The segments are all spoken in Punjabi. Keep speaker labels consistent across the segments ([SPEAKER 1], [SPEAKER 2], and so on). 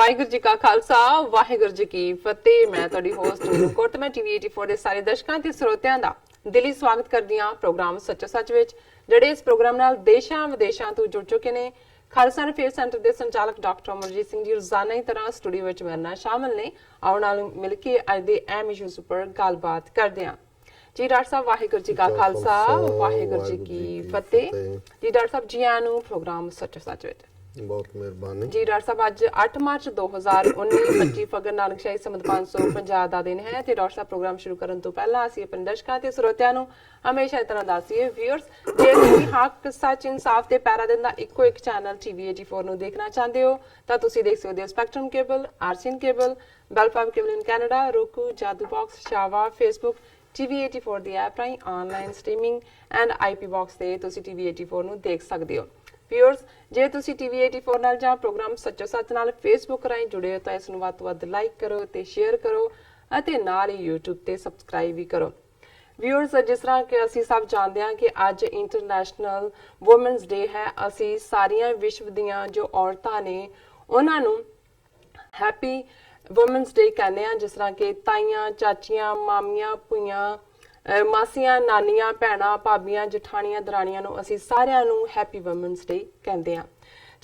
[SPEAKER 1] ਵਾਹਿਗੁਰੂ ਜੀ ਕਾ ਖਾਲਸਾ ਵਾਹਿਗੁਰੂ ਜੀ ਕੀ ਫਤਿਹ। ਮੈਂ ਤੁਹਾਡੀ ਹੋਸਟ ਨੂਰ ਤੇ ਮੈਂ ਟੀਵੀ 84 ਦੇ ਸਾਰੇ ਦਰਸ਼ਕਾਂ ਤੇ ਸਰੋਤਿਆਂ ਦਾ ਦਿਲੀ ਸਵਾਗਤ ਕਰਦੀ ਹਾਂ ਪ੍ਰੋਗਰਾਮ ਸੱਚੋ ਸੱਚ ਵਿੱਚ, ਜਿਹੜੇ ਇਸ ਪ੍ਰੋਗਰਾਮ ਨਾਲ ਦੇਸ਼ਾਂ ਵਿਦੇਸ਼ਾਂ ਤੋਂ ਜੁੜ ਚੁੱਕੇ ਨੇ। ਖਾਲਸਾ ਫੇਅਰ ਸੈਂਟਰ ਦੇ ਸੰਚਾਲਕ ਡਾਕਟਰ ਅਮਰਜੀਤ ਸਿੰਘ ਜੀ ਰੋਜ਼ਾਨਾ ਹੀ ਤਰ੍ਹਾਂ ਸਟੂਡੀਓ ਵਿੱਚ ਮੇਰੇ ਨਾਲ ਸ਼ਾਮਲ ਨੇ। ਆਉਣ ਨਾਲ ਮਿਲ ਕੇ ਅੱਜ ਦੇ ਅਹਿਮ ਇਸ਼ੂਜ਼ ਉੱਪਰ ਗੱਲਬਾਤ ਕਰਦੇ ਹਾਂ। ਜੀ ਡਾਕਟਰ ਸਾਹਿਬ ਵਾਹਿਗੁਰੂ ਜੀ ਕਾ ਖਾਲਸਾ ਵਾਹਿਗੁਰੂ ਜੀ ਕੀ ਫਤਿਹ। ਜੀ ਡਾਕਟਰ ਸਾਹਿਬ ਜੀ ਆਇਆਂ ਨੂੰ ਪ੍ਰੋਗਰਾਮ ਸੱਚੋ ਸੱਚ ਵਿੱਚ।
[SPEAKER 2] ਬਹੁਤ ਮਿਹਰਬਾਨੀ
[SPEAKER 1] ਜੀ ਡਾਕਟਰ ਸਾਹਿਬ, ਅੱਜ 8 ਮਾਰਚ 2019 25 ਫਗਰ ਨਾਨਕਸ਼ਾਹੀ ਸੰਮਤ 550 ਦਾ ਦਿਨ ਹੈ ਤੇ ਡਾਕਟਰ ਸਾਹਿਬ ਪ੍ਰੋਗਰਾਮ ਸ਼ੁਰੂ ਕਰਨ ਤੋਂ ਪਹਿਲਾਂ ਅਸੀਂ ਆਪਣੇ ਦਰਸ਼ਕਾਂ ਤੇ ਸਰੋਤਿਆਂ ਨੂੰ ਹਮੇਸ਼ਾ ਇਸ ਤਰ੍ਹਾਂ ਦੱਸੀਏ ਵੀਅਰਸ, ਜੇ ਤੁਸੀਂ ਹੱਕ ਸੱਚ ਇਨਸਾਫ ਤੇ ਪੈਰਾ ਦਿਨ ਦਾ ਇੱਕੋ ਇੱਕ ਚੈਨਲ ਟੀਵੀ 84 ਨੂੰ ਦੇਖਣਾ ਚਾਹੁੰਦੇ ਹੋ ਤਾਂ ਤੁਸੀਂ ਦੇਖ ਸਕਦੇ ਹੋ ਸਪੈਕਟਰਮ ਕੇਬਲ, ਆਰਸੀਐਨ ਕੇਬਲ, ਬੈਲਫਾਮ cable in Canada, roku, Jadoo box, ਸ਼ਾਵਾ, ਫੇਸਬੁੱਕ, ਟੀਵੀ 84 ਦੀ ਐਪ ਰਾਹੀਂ online streaming and IP box ਤੇ ਤੁਸੀਂ ਟੀਵੀ 84 ਨੂੰ ਦੇਖ ਸਕਦੇ ਹੋ। ਵਿਊਅਰਸ, ਜੇ ਤੁਸੀਂ ਟੀਵੀ 84 ਨਾਲ ਜਾਂ ਪ੍ਰੋਗਰਾਮ ਸੱਚੋ ਸੱਚ ਨਾਲ ਫੇਸਬੁੱਕ ਰਾਹੀਂ ਜੁੜੇ ਹੋ ਤਾਂ ਇਸ ਨੂੰ ਵੱਧ ਤੋਂ ਵੱਧ ਲਾਈਕ ਕਰੋ ਤੇ ਸ਼ੇਅਰ ਕਰੋ ਅਤੇ ਨਾਲ ਹੀ YouTube ਤੇ ਸਬਸਕ੍ਰਾਈਬ ਵੀ ਕਰੋ। ਵਿਊਅਰਸ, ਜਿਸ ਤਰ੍ਹਾਂ ਕਿ ਅਸੀਂ ਸਭ ਜਾਣਦੇ ਹਾਂ ਕਿ ਅੱਜ ਇੰਟਰਨੈਸ਼ਨਲ ਵੂਮਨਸ ਡੇ ਹੈ। ਅਸੀਂ ਸਾਰੀਆਂ ਵਿਸ਼ਵ ਦੀਆਂ ਜੋ ਔਰਤਾਂ ਨੇ ਉਹਨਾਂ ਨੂੰ ਹੈਪੀ ਵੂਮਨਸ ਡੇ ਕਹਿੰਦੇ ਹਾਂ, ਜਿਸ ਤਰ੍ਹਾਂ ਕਿ ਤਾਈਆਂ, ਚਾਚੀਆਂ, ਮਾਮੀਆਂ, ਭੂਈਆਂ, ਮਾਸੀਆਂ, ਨਾਨੀਆਂ, ਭੈਣਾਂ, ਭਾਬੀਆਂ, ਜਠਾਣੀਆਂ, ਦਰਾਣੀਆਂ ਨੂੰ ਅਸੀਂ ਸਾਰਿਆਂ ਨੂੰ ਹੈਪੀ ਵੂਮਨਸ ਡੇ ਕਹਿੰਦੇ ਹਾਂ।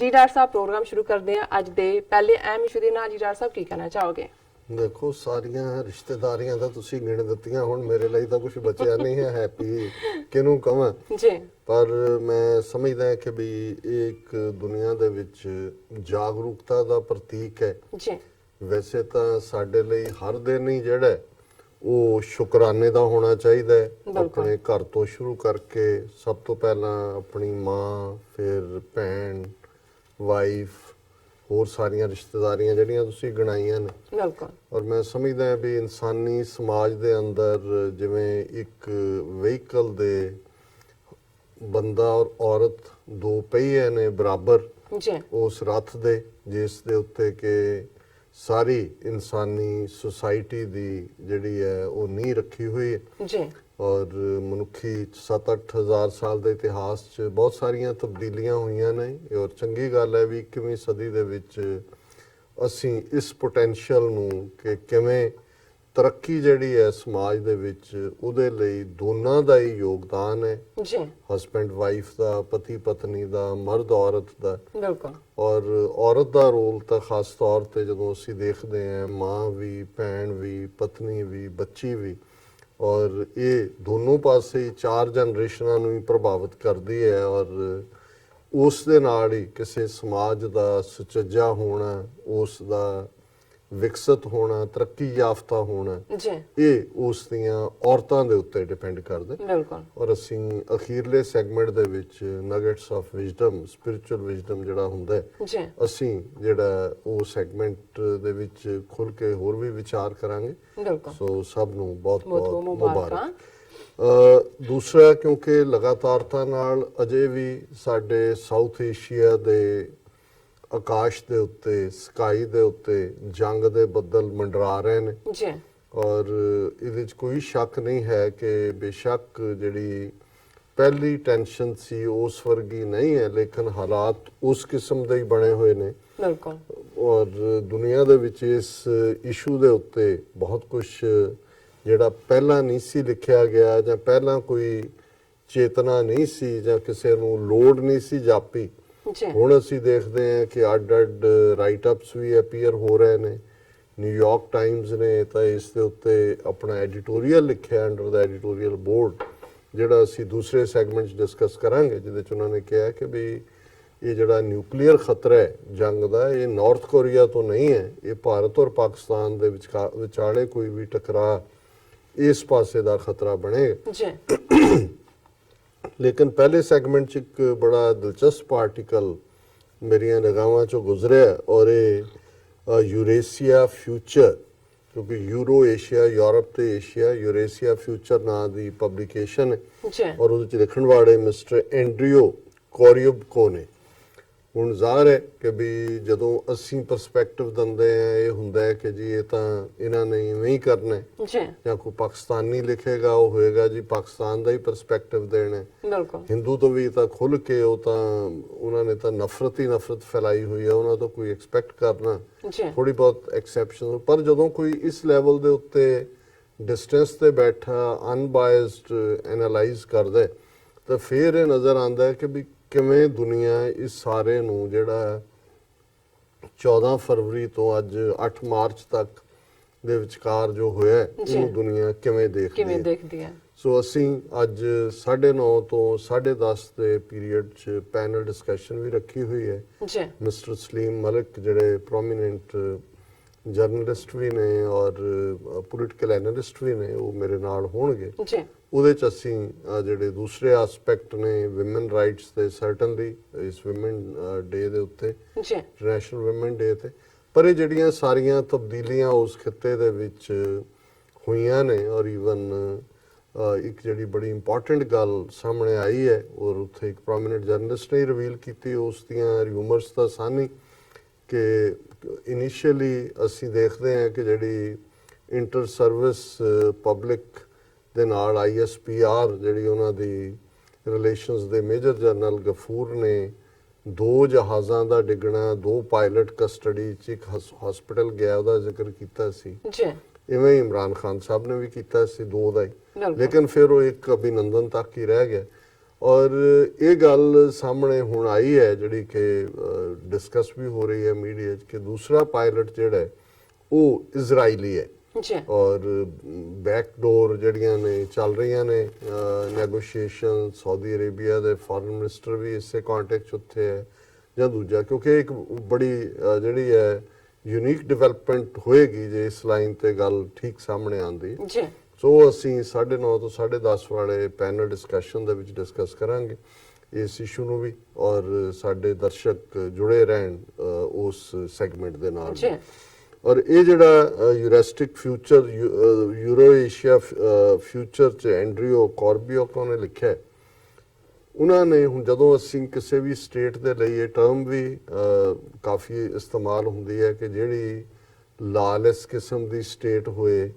[SPEAKER 1] ਜੀ ਡਾਕਟਰ ਸਾਹਿਬ, ਪ੍ਰੋਗਰਾਮ ਸ਼ੁਰੂ ਕਰਦੇ ਹਾਂ ਅੱਜ ਦੇ ਪਹਿਲੇ ਅਹਿਮ ਇਸ਼ੂ ਦੇ ਨਾਲ। ਜੀ ਡਾਕਟਰ ਸਾਹਿਬ, ਕੀ ਕਹਿਣਾ ਚਾਹੋਗੇ?
[SPEAKER 2] ਦੇਖੋ, ਸਾਰੀਆਂ ਰਿਸ਼ਤੇਦਾਰੀਆਂ ਤਾਂ ਤੁਸੀਂ ਗਿਣ ਦਿੱਤੀਆਂ, ਹੁਣ ਮੇਰੇ ਲਈ ਤਾਂ ਕੁਝ ਬਚਿਆ ਨਹੀਂ ਹੈ ਹੈਪੀ ਕਿਹਨੂੰ ਕਹਾਂ
[SPEAKER 1] ਜੀ।
[SPEAKER 2] ਪਰ ਮੈਂ ਸਮਝਦਾ ਹਾਂ ਕਿ ਵੀ ਇਹ ਇੱਕ ਦੁਨੀਆ ਦੇ ਵਿੱਚ ਜਾਗਰੂਕਤਾ ਦਾ ਪ੍ਰਤੀਕ ਹੈ
[SPEAKER 1] ਜੀ।
[SPEAKER 2] ਵੈਸੇ ਤਾਂ ਸਾਡੇ ਲਈ ਹਰ ਦਿਨ ਹੀ ਜਿਹੜਾ ਉਹ ਸ਼ੁਕਰਾਨੇ ਦਾ ਹੋਣਾ ਚਾਹੀਦਾ ਹੈ। ਆਪਣੇ ਘਰ ਤੋਂ ਸ਼ੁਰੂ ਕਰਕੇ ਸਭ ਤੋਂ ਪਹਿਲਾਂ ਆਪਣੀ ਮਾਂ, ਫਿਰ ਭੈਣ, ਵਾਈਫ, ਹੋਰ ਸਾਰੀਆਂ ਰਿਸ਼ਤੇਦਾਰੀਆਂ ਜਿਹੜੀਆਂ ਤੁਸੀਂ ਗਿਣਾਈਆਂ ਨੇ।
[SPEAKER 1] ਬਿਲਕੁਲ।
[SPEAKER 2] ਔਰ ਮੈਂ ਸਮਝਦਾ ਹਾਂ ਵੀ ਇਨਸਾਨੀ ਸਮਾਜ ਦੇ ਅੰਦਰ ਜਿਵੇਂ ਇੱਕ ਵਹੀਕਲ ਦੇ ਬੰਦਾ ਔਰ ਔਰਤ ਦੋ ਪਹੀਏ ਨੇ ਬਰਾਬਰ
[SPEAKER 1] ਜੀ,
[SPEAKER 2] ਉਸ ਰੱਥ ਦੇ, ਜਿਸ ਦੇ ਉੱਤੇ ਕਿ ਸਾਰੀ ਇਨਸਾਨੀ ਸੁਸਾਇਟੀ ਦੀ ਜਿਹੜੀ ਹੈ ਉਹ ਨੀਂਹ ਰੱਖੀ ਹੋਈ ਹੈ।
[SPEAKER 1] ਜੀ।
[SPEAKER 2] ਔਰ ਮਨੁੱਖੀ 7-8 ਹਜ਼ਾਰ ਸਾਲ ਦੇ ਇਤਿਹਾਸ 'ਚ ਬਹੁਤ ਸਾਰੀਆਂ ਤਬਦੀਲੀਆਂ ਹੋਈਆਂ ਨੇ। ਔਰ ਚੰਗੀ ਗੱਲ ਹੈ ਵੀ 21ਵੀਂ ਸਦੀ ਦੇ ਵਿੱਚ ਅਸੀਂ ਇਸ ਪੋਟੈਂਸ਼ੀਅਲ ਨੂੰ ਕਿ ਕਿਵੇਂ ਤਰੱਕੀ ਜਿਹੜੀ ਹੈ ਸਮਾਜ ਦੇ ਵਿੱਚ, ਉਹਦੇ ਲਈ ਦੋਨਾਂ ਦਾ ਹੀ ਯੋਗਦਾਨ ਹੈ।
[SPEAKER 1] ਜੀ।
[SPEAKER 2] ਹਸਬੈਂਡ ਵਾਈਫ ਦਾ, ਪਤੀ ਪਤਨੀ ਦਾ, ਮਰਦ ਔਰਤ ਦਾ।
[SPEAKER 1] ਬਿਲਕੁਲ।
[SPEAKER 2] ਔਰ ਔਰਤ ਦਾ ਰੋਲ ਤਾਂ ਖਾਸ ਤੌਰ ਤੇ ਜਦੋਂ ਅਸੀਂ ਦੇਖਦੇ ਹਾਂ, ਮਾਂ ਵੀ, ਭੈਣ ਵੀ, ਪਤਨੀ ਵੀ, ਬੱਚੀ ਵੀ, ਔਰ ਇਹ ਦੋਨੋਂ ਪਾਸੇ 4 ਜਨਰੇਸ਼ਨਾਂ ਨੂੰ ਹੀ ਪ੍ਰਭਾਵਿਤ ਕਰਦੀ ਹੈ। ਔਰ ਉਸ ਦੇ ਨਾਲ ਹੀ ਕਿਸੇ ਸਮਾਜ ਦਾ ਸੁਚੱਜਾ ਹੋਣਾ, ਉਸ ਦਾ ਵਿਕਸਿਤ ਹੋਣਾ, ਤਰੱਕੀ ਯਾਫਤਾ ਹੋਣਾ,
[SPEAKER 1] ਜੀ,
[SPEAKER 2] ਇਹ ਉਸ ਦੀਆਂ ਔਰਤਾਂ ਦੇ ਉੱਤੇ ਡਿਪੈਂਡ ਕਰਦਾ।
[SPEAKER 1] ਬਿਲਕੁਲ।
[SPEAKER 2] ਔਰ ਅਸੀਂ ਅਖੀਰਲੇ ਸੈਗਮੈਂਟ ਦੇ ਵਿੱਚ nuggets of wisdom, spiritual wisdom ਜਿਹੜਾ ਹੁੰਦਾ ਹੈ,
[SPEAKER 1] ਜੀ,
[SPEAKER 2] ਅਸੀਂ ਜਿਹੜਾ ਉਹ ਸੈਗਮੈਂਟ ਦੇ ਵਿੱਚ ਖੁੱਲ ਕੇ ਹੋਰ ਵੀ ਵਿਚਾਰ ਕਰਾਂਗੇ।
[SPEAKER 1] ਬਿਲਕੁਲ।
[SPEAKER 2] ਸੋ ਸਭ ਨੂੰ ਬਹੁਤ
[SPEAKER 1] ਬਹੁਤ
[SPEAKER 2] ਬਹੁਤ
[SPEAKER 1] ਮੁਬਾਰਕਾਂ।
[SPEAKER 2] ਦੂਸਰਾ, ਕਿਉਂਕਿ ਲਗਾਤਾਰਤਾ ਨਾਲ ਅਜੇ ਵੀ ਸਾਡੇ ਸਾਊਥ ਏਸ਼ੀਆ ਦੇ ਆਕਾਸ਼ ਦੇ ਉੱਤੇ, ਸਕਾਈ ਦੇ ਉੱਤੇ ਜੰਗ ਦੇ ਬੱਦਲ ਮੰਡਰਾ ਰਹੇ ਨੇ।
[SPEAKER 1] ਜੀ।
[SPEAKER 2] ਔਰ ਇਹਦੇ 'ਚ ਕੋਈ ਸ਼ੱਕ ਨਹੀਂ ਹੈ ਕਿ ਬੇਸ਼ੱਕ ਜਿਹੜੀ ਪਹਿਲੀ ਟੈਨਸ਼ਨ ਸੀ ਉਸ ਵਰਗੀ ਨਹੀਂ ਹੈ, ਲੇਕਿਨ ਹਾਲਾਤ ਉਸ ਕਿਸਮ ਦੇ ਹੀ ਬਣੇ ਹੋਏ ਨੇ।
[SPEAKER 1] ਬਿਲਕੁਲ।
[SPEAKER 2] ਔਰ ਦੁਨੀਆ ਦੇ ਵਿੱਚ ਇਸ ਇਸ਼ੂ ਦੇ ਉੱਤੇ ਬਹੁਤ ਕੁਝ ਜਿਹੜਾ ਪਹਿਲਾਂ ਨਹੀਂ ਸੀ ਲਿਖਿਆ ਗਿਆ, ਜਾਂ ਪਹਿਲਾਂ ਕੋਈ ਚੇਤਨਾ ਨਹੀਂ ਸੀ, ਜਾਂ ਕਿਸੇ ਨੂੰ ਲੋੜ ਨਹੀਂ ਸੀ ਜਾਪੀ, ਹੁਣ ਅਸੀਂ ਦੇਖਦੇ ਹਾਂ ਕਿ ਅੱਡ-ਅੱਡ ਰਾਈਟ-ਅਪਸ ਵੀ ਅਪੀਅਰ ਹੋ ਰਹੇ ਨੇ। ਨਿਊਯਾਰਕ ਟਾਈਮਜ਼ ਨੇ ਤਾਂ ਇਸ ਦੇ ਉੱਤੇ ਆਪਣਾ ਐਡੀਟੋਰੀਅਲ ਲਿਖਿਆ ਅੰਡਰ ਦਾ ਐਡੀਟੋਰੀਅਲ ਬੋਰਡ, ਜਿਹੜਾ ਅਸੀਂ ਦੂਸਰੇ ਸੈਗਮੈਂਟ 'ਚ ਡਿਸਕਸ ਕਰਾਂਗੇ, ਜਿਹਦੇ 'ਚ ਉਹਨਾਂ ਨੇ ਕਿਹਾ ਕਿ ਵੀ ਇਹ ਜਿਹੜਾ ਨਿਊਕਲੀਅਰ ਖਤਰਾ ਹੈ ਜੰਗ ਦਾ, ਇਹ ਨਾਰਥ ਕੋਰੀਆ ਤੋਂ ਨਹੀਂ ਹੈ, ਇਹ ਭਾਰਤ ਔਰ ਪਾਕਿਸਤਾਨ ਦੇ ਵਿਚਾਲੇ ਕੋਈ ਵੀ ਟਕਰਾਅ ਇਸ ਪਾਸੇ ਦਾ ਖਤਰਾ ਬਣੇਗਾ। ਲੇਕਿਨ ਪਹਿਲੇ ਸੈਗਮੈਂਟ 'ਚ ਇੱਕ ਬੜਾ ਦਿਲਚਸਪ ਆਰਟੀਕਲ ਮੇਰੀਆਂ ਨਿਗਾਹਾਂ 'ਚੋਂ ਗੁਜ਼ਰਿਆ, ਔਰ ਇਹ ਯੂਰੇਸ਼ੀਆ ਫਿਊਚਰ, ਕਿਉਂਕਿ ਯੂਰੋ ਏਸ਼ੀਆ, ਯੂਰਪ ਤੇ ਏਸ਼ੀਆ, ਯੂਰੇਸ਼ੀਆ ਫਿਊਚਰ ਨਾਂ ਦੀ ਪਬਲੀਕੇਸ਼ਨ ਹੈ। ਔਰ ਉਹਦੇ 'ਚ ਲਿਖਣ ਵਾਲੇ ਮਿਸਟਰ ਐਂਡਰਿਓ ਕੋਰੀਓਬਕੋ ਨੇ। ਹੁਣ ਜ਼ਾਹਰ ਹੈ ਕਿ ਵੀ ਜਦੋਂ ਅਸੀਂ ਪਰਸਪੈਕਟਿਵ ਦਿੰਦੇ ਆ ਇਹ ਹੁੰਦਾ ਹੈ ਕਿ ਜੀ ਇਹ ਤਾਂ ਇਹਨਾਂ ਨੇ ਇਵੇਂ ਹੀ ਕਰਨਾ ਹੈ
[SPEAKER 1] ਜੀ
[SPEAKER 2] ਜਾਂ ਕੋਈ ਪਾਕਿਸਤਾਨੀ ਲਿਖੇਗਾ ਉਹ ਹੋਏਗਾ ਜੀ ਪਾਕਿਸਤਾਨ ਦਾ ਹੀ ਪਰਸਪੈਕਟਿਵ ਦੇਣਾ ਹੈ।
[SPEAKER 1] ਬਿਲਕੁਲ
[SPEAKER 2] ਹਿੰਦੂ ਤੋਂ ਵੀ ਤਾਂ ਖੁੱਲ ਕੇ ਉਹ ਤਾਂ ਉਹਨਾਂ ਨੇ ਤਾਂ ਨਫ਼ਰਤ ਹੀ ਨਫ਼ਰਤ ਫੈਲਾਈ ਹੋਈ ਹੈ, ਉਹਨਾਂ ਤੋਂ ਕੋਈ ਐਕਸਪੈਕਟ ਕਰਨਾ
[SPEAKER 1] ਜੀ
[SPEAKER 2] ਥੋੜੀ ਬਹੁਤ ਐਕਸੈਪਸ਼ਨ। ਪਰ ਜਦੋਂ ਕੋਈ ਇਸ ਲੈਵਲ ਦੇ ਉੱਤੇ ਡਿਸਟੈਂਸ ਤੇ ਬੈਠਾ ਅਨਬਾਇਸਡ ਐਨਾਲਾਈਜ਼ ਕਰਦਾ ਤਾਂ ਫਿਰ ਇਹ ਨਜ਼ਰ ਆਉਂਦਾ ਹੈ ਕਿ ਵੀ ਕਿਵੇਂ ਦੁਨੀਆ ਇਸ ਸਾਰੇ ਨੂੰ ਜਿਹੜਾ 14 ਫਰਵਰੀ ਤੋਂ ਅੱਜ 8 ਮਾਰਚ ਤੱਕ ਦੇ ਵਿਚਕਾਰ ਜੋ ਹੋਇਆ ਇਹਨੂੰ ਦੁਨੀਆ ਕਿਵੇਂ ਦੇਖਦੀ ਹੈ। ਸੋ ਅਸੀਂ ਅੱਜ 9:30 ਤੋਂ 10:30 ਦੇ ਪੀਰੀਅਡ 'ਚ ਪੈਨਲ ਡਿਸਕਸ਼ਨ ਵੀ ਰੱਖੀ ਹੋਈ ਹੈ
[SPEAKER 1] ਜੀ
[SPEAKER 2] ਮਿਸਟਰ ਸਲੀਮ ਮਲਿਕ ਜਿਹੜੇ ਪ੍ਰੋਮੀਨੈਂਟ ਜਰਨਲਿਸਟ ਵੀ ਨੇ ਔਰ ਪੋਲੀਟੀਕਲ ਐਨਾਲਿਸਟ ਵੀ ਨੇ, ਉਹ ਮੇਰੇ ਨਾਲ ਹੋਣਗੇ।
[SPEAKER 1] ਜੀ
[SPEAKER 2] ਉਹਦੇ ਚ ਅਸੀਂ ਜਿਹੜੇ ਦੂਸਰੇ ਐਸਪੈਕਟ ਨੇ ਵਿਮਨ ਰਾਈਟਸ ਤੇ ਸਰਟਨਲੀ ਇਸ ਵਿਮਨ ਡੇ ਦੇ ਉੱਤੇ
[SPEAKER 1] ਜੀ
[SPEAKER 2] ਇੰਟਰਨੈਸ਼ਨਲ ਵਿਮਨ ਡੇ ਤੇ, ਪਰ ਇਹ ਜਿਹੜੀਆਂ ਸਾਰੀਆਂ ਤਬਦੀਲੀਆਂ ਉਸ ਖਿੱਤੇ ਦੇ ਵਿੱਚ ਹੋਈਆਂ ਨੇ ਔਰ ਈਵਨ ਇੱਕ ਜਿਹੜੀ ਬੜੀ ਇੰਪੋਰਟੈਂਟ ਗੱਲ ਸਾਹਮਣੇ ਆਈ ਹੈ ਔਰ ਉੱਥੇ ਇੱਕ ਪ੍ਰੋਮੀਨੈਂਟ ਜਰਨਲਿਸਟ ਨੇ ਰਿਵੀਲ ਕੀਤੀ, ਉਸ ਦੀਆਂ ਰਿਊਮਰਸ ਤਾਂ ਸਨ ਕਿ ਇਨੀਸ਼ੀਅਲੀ ਅਸੀਂ ਦੇਖਦੇ ਹਾਂ ਕਿ ਜਿਹੜੀ ਇੰਟਰ ਸਰਵਿਸ ਪਬਲਿਕ ਦੇ ਨਾਲ ISPR ਜਿਹੜੀ ਉਹਨਾਂ ਦੀ ਰਿਲੇਸ਼ਨਸ ਦੇ ਮੇਜਰ ਜਨਰਲ ਗਫੂਰ ਨੇ 2 ਜਹਾਜ਼ਾਂ ਦਾ ਡਿੱਗਣਾ, 2 ਪਾਇਲਟ ਕਸਟਡੀ 'ਚ ਇੱਕ ਹਸਪੀਟਲ ਗਿਆ ਉਹਦਾ ਜ਼ਿਕਰ ਕੀਤਾ ਸੀ।
[SPEAKER 1] ਜੀ
[SPEAKER 2] ਇਵੇਂ ਇਮਰਾਨ ਖਾਨ ਸਾਹਿਬ ਨੇ ਵੀ ਕੀਤਾ ਸੀ 2 ਦਾ ਹੀ, ਲੇਕਿਨ ਫਿਰ ਉਹ ਇੱਕ ਅਭਿਨੰਦਨ ਤੱਕ ਹੀ ਰਹਿ ਗਿਆ। ਔਰ ਇਹ ਗੱਲ ਸਾਹਮਣੇ ਹੁਣ ਆਈ ਹੈ ਜਿਹੜੀ ਕਿ ਡਿਸਕਸ ਵੀ ਹੋ ਰਹੀ ਹੈ ਮੀਡੀਆ 'ਚ ਕਿ ਦੂਸਰਾ ਪਾਇਲਟ ਜਿਹੜਾ ਹੈ ਉਹ ਇਜ਼ਰਾਈਲੀ ਹੈ
[SPEAKER 1] ਜੀ
[SPEAKER 2] ਔਰ ਬੈਕਡੋਰ ਜਿਹੜੀਆਂ ਨੇ ਚੱਲ ਰਹੀਆਂ ਨੇ ਨੈਗੋਸ਼ੀਏਸ਼ਨ, ਸਾਊਦੀ ਅਰੇਬੀਆ ਦੇ ਫੋਰਨ ਮਿਨਿਸਟਰ ਵੀ ਇਸੇ ਕੰਟੈਕਟ 'ਚ ਉੱਥੇ ਹੈ ਜਾਂ ਦੂਜਾ, ਕਿਉਂਕਿ ਇੱਕ ਬੜੀ ਜਿਹੜੀ ਹੈ ਯੂਨੀਕ ਡਿਵੈਲਪਮੈਂਟ ਹੋਏਗੀ ਜੇ ਇਸ ਲਾਈਨ ਤੇ ਗੱਲ ਠੀਕ ਸਾਹਮਣੇ ਆਉਂਦੀ।
[SPEAKER 1] ਜੀ
[SPEAKER 2] ਸੋ ਅਸੀਂ 9:30 ਤੋਂ 10:30 ਵਾਲੇ ਪੈਨਲ ਡਿਸਕਸ਼ਨ ਦੇ ਵਿੱਚ ਡਿਸਕਸ ਕਰਾਂਗੇ ਇਸ ਇਸ਼ੂ ਨੂੰ ਵੀ ਔਰ ਸਾਡੇ ਦਰਸ਼ਕ ਜੁੜੇ ਰਹਿਣ ਉਸ ਸੈਗਮੈਂਟ ਦੇ ਨਾਲ। ਔਰ ਇਹ ਜਿਹੜਾ ਯੂਰੈਸਟਿਕ ਫਿਊਚਰ ਯੂਰੋ ਏਸ਼ੀਆ ਫਿਊਚਰ 'ਚ ਐਂਡਰਿਓ ਕੋਰਬੀਓਕੋ ਨੇ ਲਿਖਿਆ, ਉਹਨਾਂ ਨੇ ਹੁਣ ਜਦੋਂ ਅਸੀਂ ਕਿਸੇ ਵੀ ਸਟੇਟ ਦੇ ਲਈ ਇਹ ਟਰਮ ਵੀ ਕਾਫੀ ਇਸਤੇਮਾਲ ਹੁੰਦੀ ਹੈ ਕਿ ਜਿਹੜੀ ਲਾਲੈਸ ਕਿਸਮ ਦੀ ਸਟੇਟ ਹੋਏ,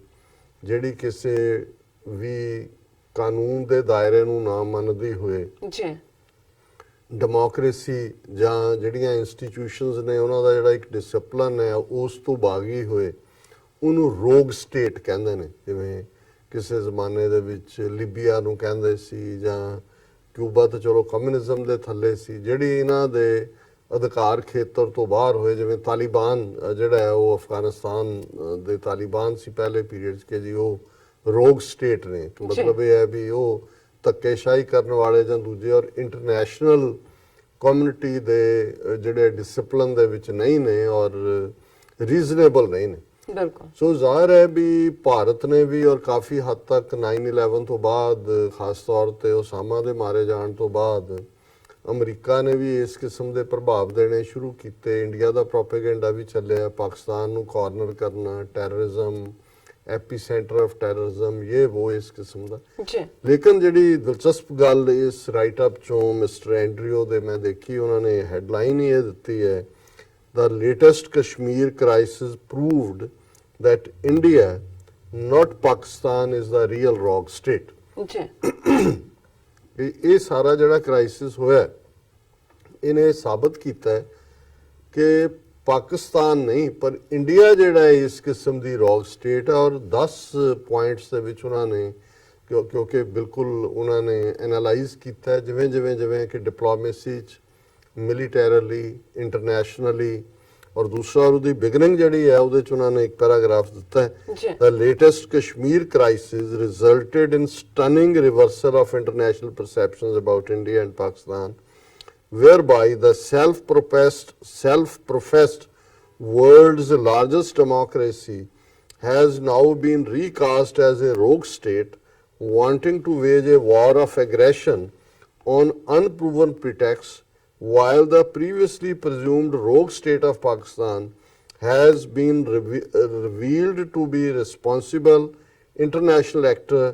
[SPEAKER 2] ਜਿਹੜੀ ਕਿਸੇ ਵੀ ਕਾਨੂੰਨ ਦੇ ਦਾਇਰੇ ਨੂੰ ਨਾ ਮੰਨਦੀ ਹੋਏ,
[SPEAKER 1] ਜੀ
[SPEAKER 2] ਡੈਮੋਕ੍ਰੇਸੀ ਜਾਂ ਜਿਹੜੀਆਂ ਇੰਸਟੀਟਿਊਸ਼ਨਸ ਨੇ ਉਹਨਾਂ ਦਾ ਜਿਹੜਾ ਇੱਕ ਡਿਸਪਲਿਨ ਹੈ ਉਸ ਤੋਂ ਬਾਗੀ ਹੋਏ, ਉਹਨੂੰ ਰੋਗ ਸਟੇਟ ਕਹਿੰਦੇ ਨੇ। ਜਿਵੇਂ ਕਿਸੇ ਜ਼ਮਾਨੇ ਦੇ ਵਿੱਚ ਲੀਬੀਆ ਨੂੰ ਕਹਿੰਦੇ ਸੀ ਜਾਂ ਕਿਊਬਾ ਤਾਂ ਚਲੋ ਕਮਿਊਨਿਜ਼ਮ ਦੇ ਥੱਲੇ ਸੀ, ਜਿਹੜੀ ਇਹਨਾਂ ਦੇ ਅਧਿਕਾਰ ਖੇਤਰ ਤੋਂ ਬਾਹਰ ਹੋਏ, ਜਿਵੇਂ ਤਾਲਿਬਾਨ ਜਿਹੜਾ ਹੈ ਉਹ ਅਫਗਾਨਿਸਤਾਨ ਦੇ ਤਾਲਿਬਾਨ ਸੀ ਪਹਿਲੇ ਪੀਰੀਅਡ 'ਚ ਕਿ ਜੀ ਉਹ ਰੋਗ ਸਟੇਟ ਨੇ, ਮਤਲਬ ਇਹ ਹੈ ਵੀ ਉਹ ਧੱਕੇਸ਼ਾਹੀ ਕਰਨ ਵਾਲੇ ਜਾਂ ਦੂਜੇ ਔਰ ਇੰਟਰਨੈਸ਼ਨਲ ਕਮਿਊਨਿਟੀ ਦੇ ਜਿਹੜੇ ਡਿਸਪਲਿਨ ਦੇ ਵਿੱਚ ਨਹੀਂ ਨੇ ਔਰ ਰੀਜ਼ਨੇਬਲ ਨਹੀਂ ਨੇ।
[SPEAKER 1] ਬਿਲਕੁਲ।
[SPEAKER 2] ਸੋ ਜ਼ਾਹਿਰ ਹੈ ਵੀ ਭਾਰਤ ਨੇ ਵੀ ਔਰ ਕਾਫੀ ਹੱਦ ਤੱਕ 9/11 ਤੋਂ ਬਾਅਦ, ਖਾਸ ਤੌਰ ਤੇ ਉਸਾਮਾ ਦੇ ਮਾਰੇ ਜਾਣ ਤੋਂ ਬਾਅਦ ਅਮਰੀਕਾ ਨੇ ਵੀ ਇਸ ਕਿਸਮ ਦੇ ਪ੍ਰਭਾਵ ਦੇਣੇ ਸ਼ੁਰੂ ਕੀਤੇ। ਇੰਡੀਆ ਦਾ ਪ੍ਰੋਪੇਗੈਂਡਾ ਵੀ ਚੱਲਿਆ, ਪਾਕਿਸਤਾਨ ਨੂੰ ਕਾਰਨਰ ਕਰਨਾ, ਟੈਰਰਿਜ਼ਮ, ਐਪੀਸੈਂਟਰ ਆਫ ਟੈਰਰਿਜ਼ਮ, ਇਹ ਉਹ ਇਸ ਕਿਸਮ ਦਾ। ਲੇਕਿਨ ਜਿਹੜੀ ਦਿਲਚਸਪ ਗੱਲ ਇਸ ਰਾਈਟ ਅਪ ਚੋਂ ਮਿਸਟਰ ਐਂਡਰਿਓ ਦੇ ਮੈਂ ਦੇਖੀ, ਉਹਨਾਂ ਨੇ ਹੈਡਲਾਈਨ ਹੀ ਇਹ ਦਿੱਤੀ ਹੈ, The latest Kashmir crisis proved that India, not Pakistan, is the real rogue state. ਇਹ ਸਾਰਾ ਜਿਹੜਾ ਕ੍ਰਾਈਸਿਸ ਹੋਇਆ ਇਹਨੇ ਸਾਬਤ ਕੀਤਾ ਹੈ ਕਿ ਪਾਕਿਸਤਾਨ ਨਹੀਂ ਪਰ ਇੰਡੀਆ ਜਿਹੜਾ ਹੈ ਇਸ ਕਿਸਮ ਦੀ ਰੌਗ ਸਟੇਟ ਹੈ। ਔਰ 10 ਪੁਆਇੰਟਸ ਦੇ ਵਿੱਚ ਉਹਨਾਂ ਨੇ ਕਿਉਂਕਿ ਬਿਲਕੁਲ ਉਹਨਾਂ ਨੇ ਐਨਾਲਾਈਜ਼ ਕੀਤਾ ਜਿਵੇਂ ਕਿ ਡਿਪਲੋਮੇਸੀ 'ਚ, ਮਿਲੀਟੈਰਲੀ, ਇੰਟਰਨੈਸ਼ਨਲੀ, ਔਰ ਦੂਸਰਾ ਉਹਦੀ ਬਿਗਨਿੰਗ ਜਿਹੜੀ ਹੈ ਉਹਦੇ 'ਚ ਉਹਨਾਂ ਨੇ ਇੱਕ ਪੈਰਾਗ੍ਰਾਫ ਦਿੱਤਾ ਹੈ, the latest Kashmir crisis resulted in stunning reversal of international perceptions about India and Pakistan, whereby the self-professed world's largest democracy has now been recast as a rogue state wanting to wage a war of aggression on unproven pretexts, while the previously presumed rogue state of Pakistan has been revealed to be responsible international actor